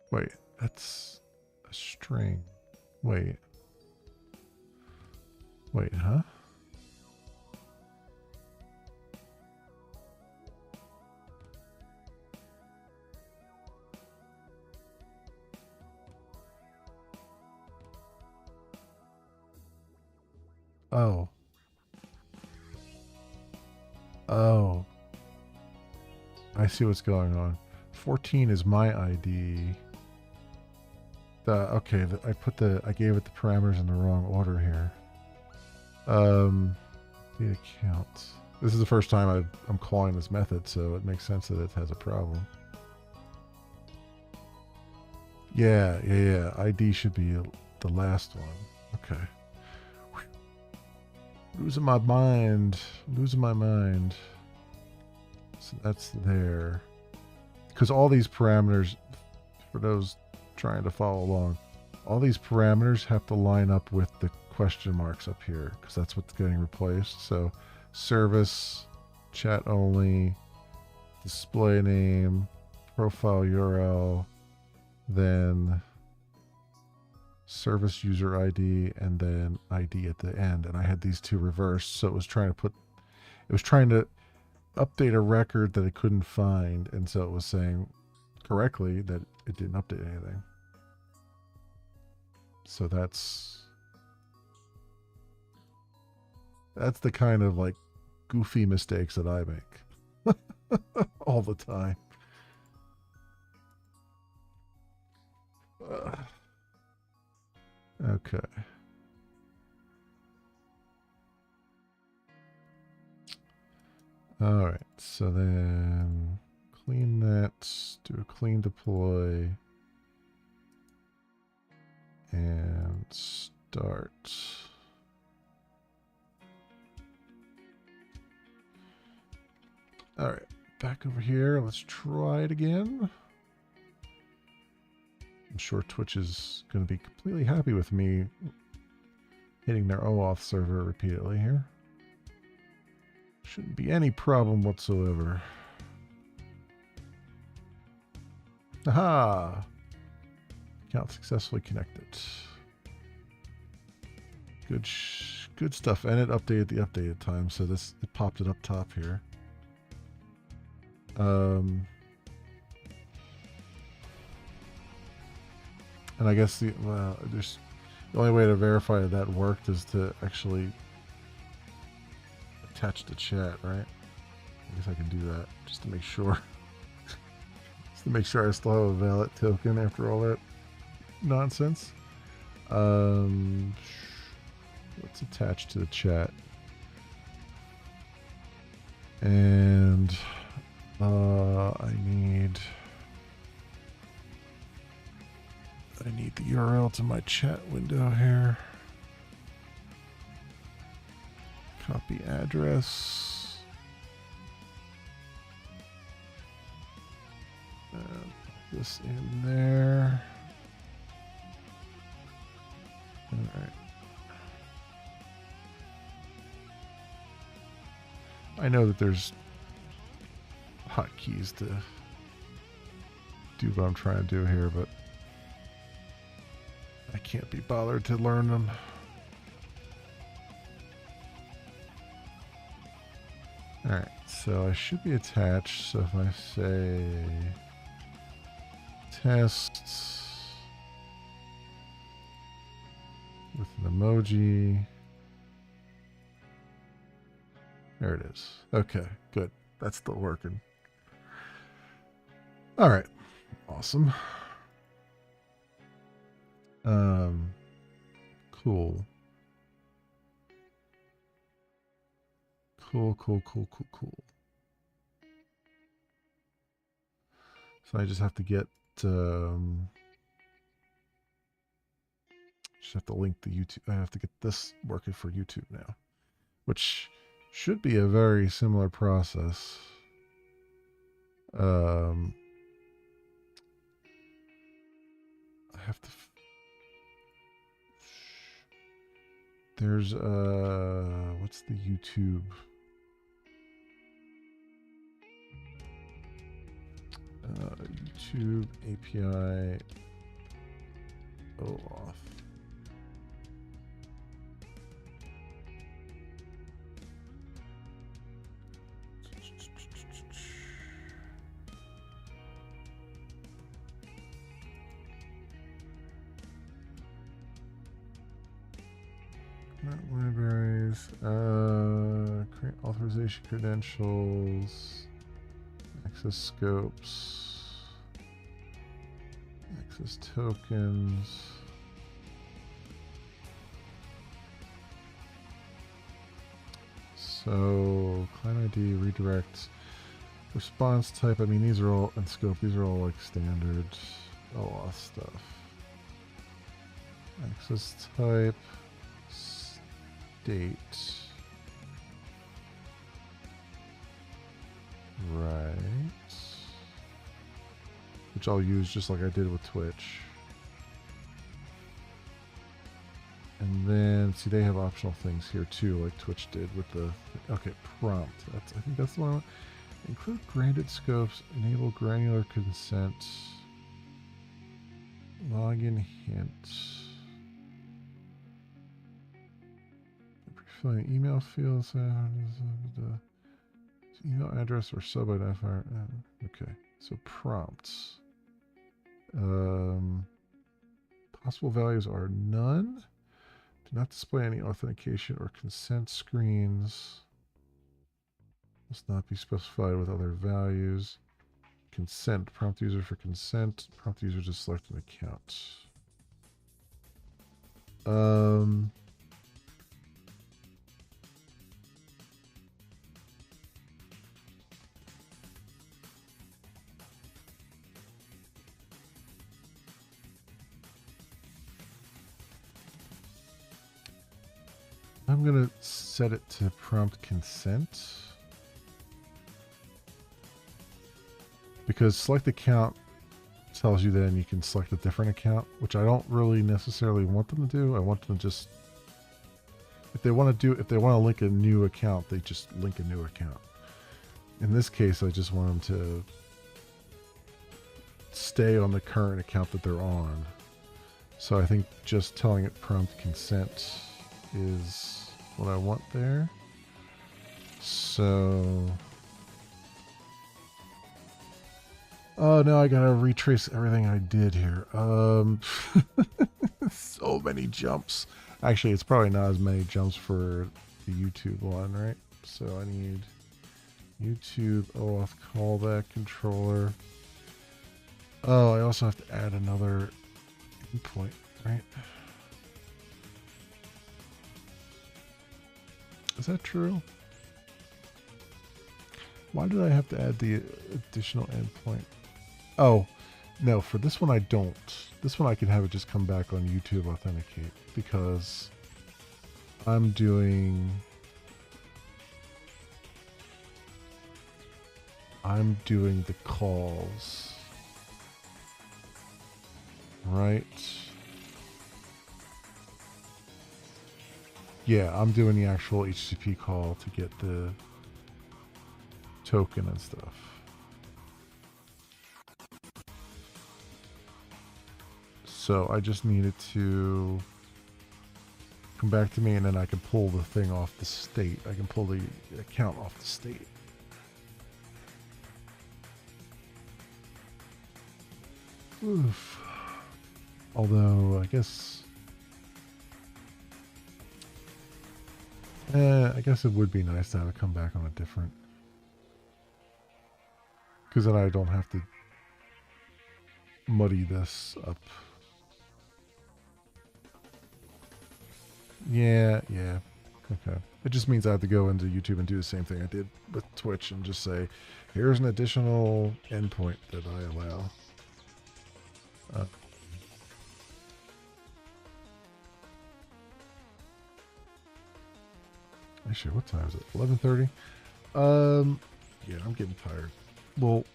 Wait, that's a string. Wait, huh? Oh. Oh. I see what's going on. 14 is my ID. Okay, I gave it the parameters in the wrong order here. The account. This is the first time I'm calling this method, so it makes sense that it has a problem. Yeah. ID should be the last one. Okay. Losing my mind. So that's there. Because all these parameters, for those trying to follow along, all these parameters have to line up with the question marks up here, because that's what's getting replaced. So service, chat only, display name, profile URL, then service user ID, and then ID at the end. And I had these two reversed, so it was trying to update a record that it couldn't find, and so it was saying correctly that it didn't update anything. So that's the kind of like goofy mistakes that I make all the time. Okay. All right. So then clean that, do a clean deploy, and start. All right. Back over here. Let's try it again. I'm sure Twitch is going to be completely happy with me hitting their OAuth server repeatedly here. Shouldn't be any problem whatsoever. Aha! Account successfully connected. Good stuff. And it updated the updated time, so it popped it up top here. And I guess the only way to verify that worked is to actually attach the chat, right? I guess I can do that just to make sure. Just to make sure I still have a valid token after all that nonsense. Let's attach to the chat. And I need the URL to my chat window here. Copy address. And put this in there. All right. I know that there's hotkeys to do what I'm trying to do here, but I can't be bothered to learn them. Alright, so I should be attached. So if I say test with an emoji. There it is. Okay, good. That's still working. All right. Awesome. Cool. Cool. So I just have to get just have to link the YouTube. I have to get this working for YouTube now, which should be a very similar process. I have to. There's what's the YouTube? YouTube API OAuth. Libraries. these. Create authorization credentials. Access scopes. Access tokens. So, client ID, redirect, response type. I mean, these are all, and scope, these are all like standard OAuth stuff. Access type, state. Right. Which I'll use just like I did with Twitch. And then, see, they have optional things here too, like Twitch did with the, okay, prompt. I think that's the one. Include granted scopes, enable granular consent, login hint, filling email fields, email address or sub identifier. Okay, so prompts. Possible values are none. Do not display any authentication or consent screens. Must not be specified with other values. Consent. Prompt user for consent. Prompt user to select an account. I'm going to set it to prompt consent. Because select account tells you then you can select a different account, which I don't really necessarily want them to do. I want them to just, if they want to link a new account, they just link a new account. In this case, I just want them to stay on the current account that they're on. So I think just telling it prompt consent is what I want there. So, oh no, I gotta retrace everything I did here. So many jumps. Actually, it's probably not as many jumps for the YouTube one, right? So I need YouTube OAuth callback controller. Oh, I also have to add another endpoint, right? Is that true? Why did I have to add the additional endpoint? Oh, no, for this one I don't. This one I can have it just come back on YouTube Authenticate because I'm doing the calls, right? Yeah, I'm doing the actual HTTP call to get the token and stuff. So I just need it to come back to me and then I can pull the thing off the state. I can pull the account off the state. Oof. Although, I guess it would be nice to have it come back on a different, because then I don't have to muddy this up. Yeah. Okay. It just means I have to go into YouTube and do the same thing I did with Twitch and just say, here's an additional endpoint that I allow. Actually, what time is it? 11:30? Yeah, I'm getting tired. We'll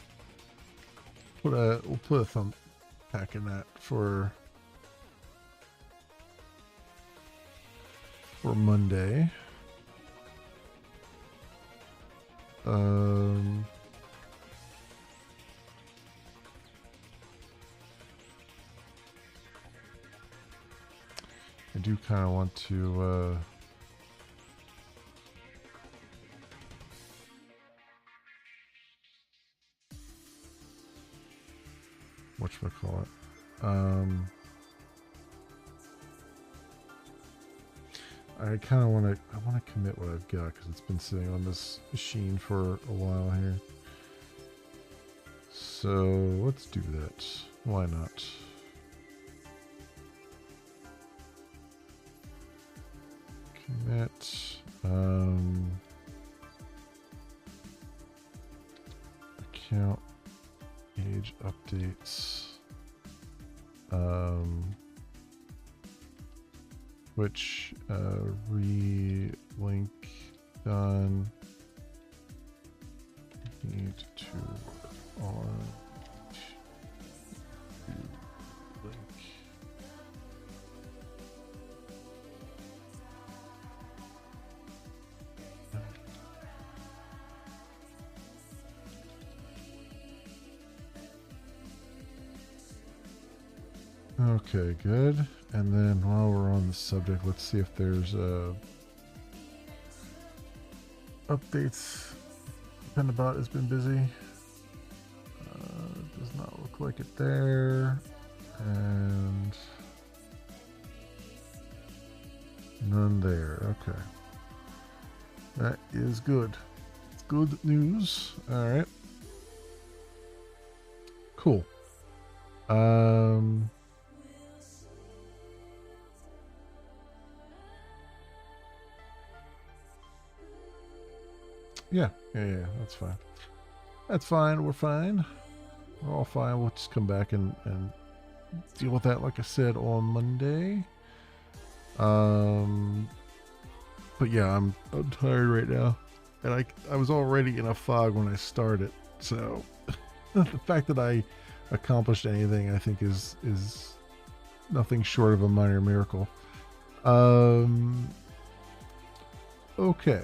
put a thumb pack in that for Monday. I do kind of want to whatchamacallit? I kind of want to commit what I've got because it's been sitting on this machine for a while here. So let's do that. Why not? Commit. Account age updates. Which relink done. Need to on to link. Okay, good. And then while we're on the subject, let's see if there's updates. Dependabot has been busy. Does not look like it there. And none there. Okay. That is good. It's good news. All right. Cool. Yeah, that's fine. That's fine, we're fine. We're all fine. We'll just come back and deal with that, like I said, on Monday. But yeah, I'm tired right now. And I was already in a fog when I started. So the fact that I accomplished anything, I think is nothing short of a minor miracle. Okay.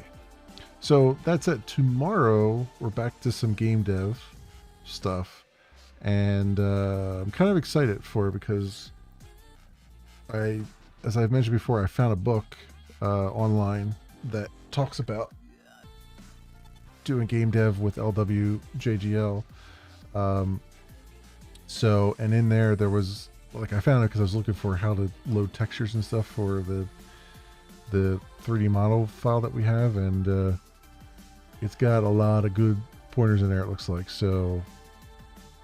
So that's it. Tomorrow we're back to some game dev stuff, and I'm kind of excited for it because as I've mentioned before, I found a book online that talks about doing game dev with LWJGL. So, and in there was, like, I found it because I was looking for how to load textures and stuff for the 3D model file that we have, and it's got a lot of good pointers in there, it looks like. So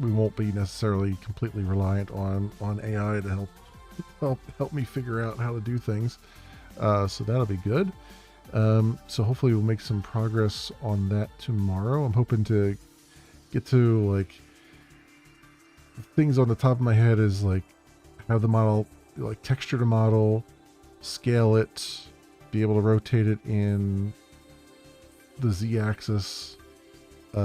we won't be necessarily completely reliant on AI to help me figure out how to do things. So that'll be good. So hopefully we'll make some progress on that tomorrow. I'm hoping to get to, like, things on the top of my head is, like, have the model, like, texture the model, scale it, be able to rotate it in the Z-axis, be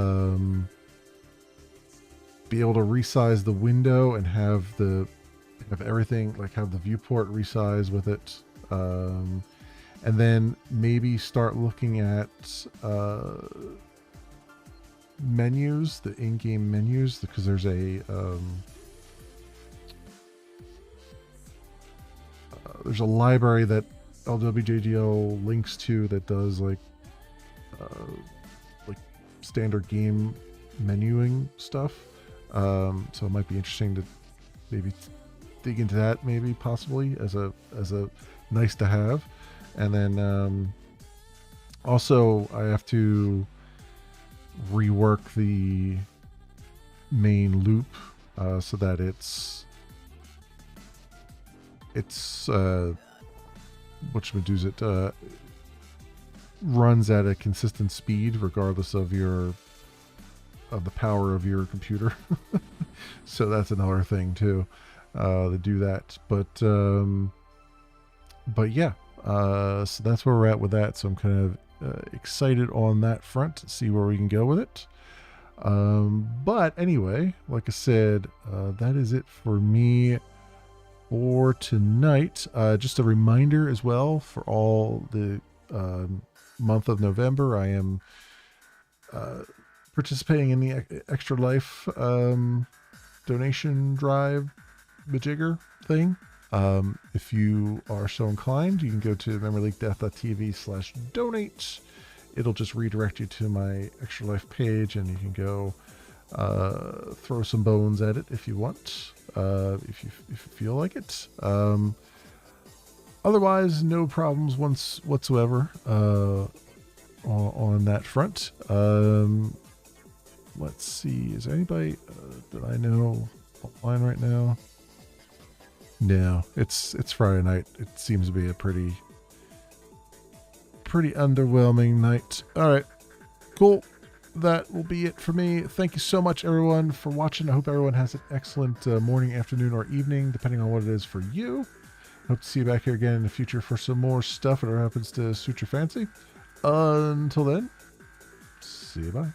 able to resize the window and have everything, like, have the viewport resize with it, and then maybe start looking at menus, the in-game menus, because there's a library that LWJGL links to that does like standard game menuing stuff. So it might be interesting to maybe dig into that, maybe possibly as a nice to have. And then also I have to rework the main loop so that it's runs at a consistent speed regardless of the power of your computer. So that's another thing too, to do that. But yeah, so that's where we're at with that. So I'm kind of excited on that front to see where we can go with it. But anyway, like I said, that is it for me for tonight. Just a reminder as well, for all the month of November, I am participating in the Extra Life donation drive majigger thing. If you are so inclined, you can go to memoryleakdeath.tv/donate. It'll just redirect you to my Extra Life page, and you can go throw some bones at it if you want, if you feel like it. Otherwise, no problems whatsoever on that front. Let's see. Is there anybody that I know online right now? No, it's Friday night. It seems to be a pretty underwhelming night. All right, cool. That will be it for me. Thank you so much, everyone, for watching. I hope everyone has an excellent morning, afternoon, or evening, depending on what it is for you. Hope to see you back here again in the future for some more stuff, whatever happens to suit your fancy. Until then, see you, bye.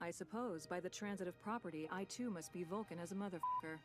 I suppose by the transitive property, I too must be Vulcan as a motherfucker.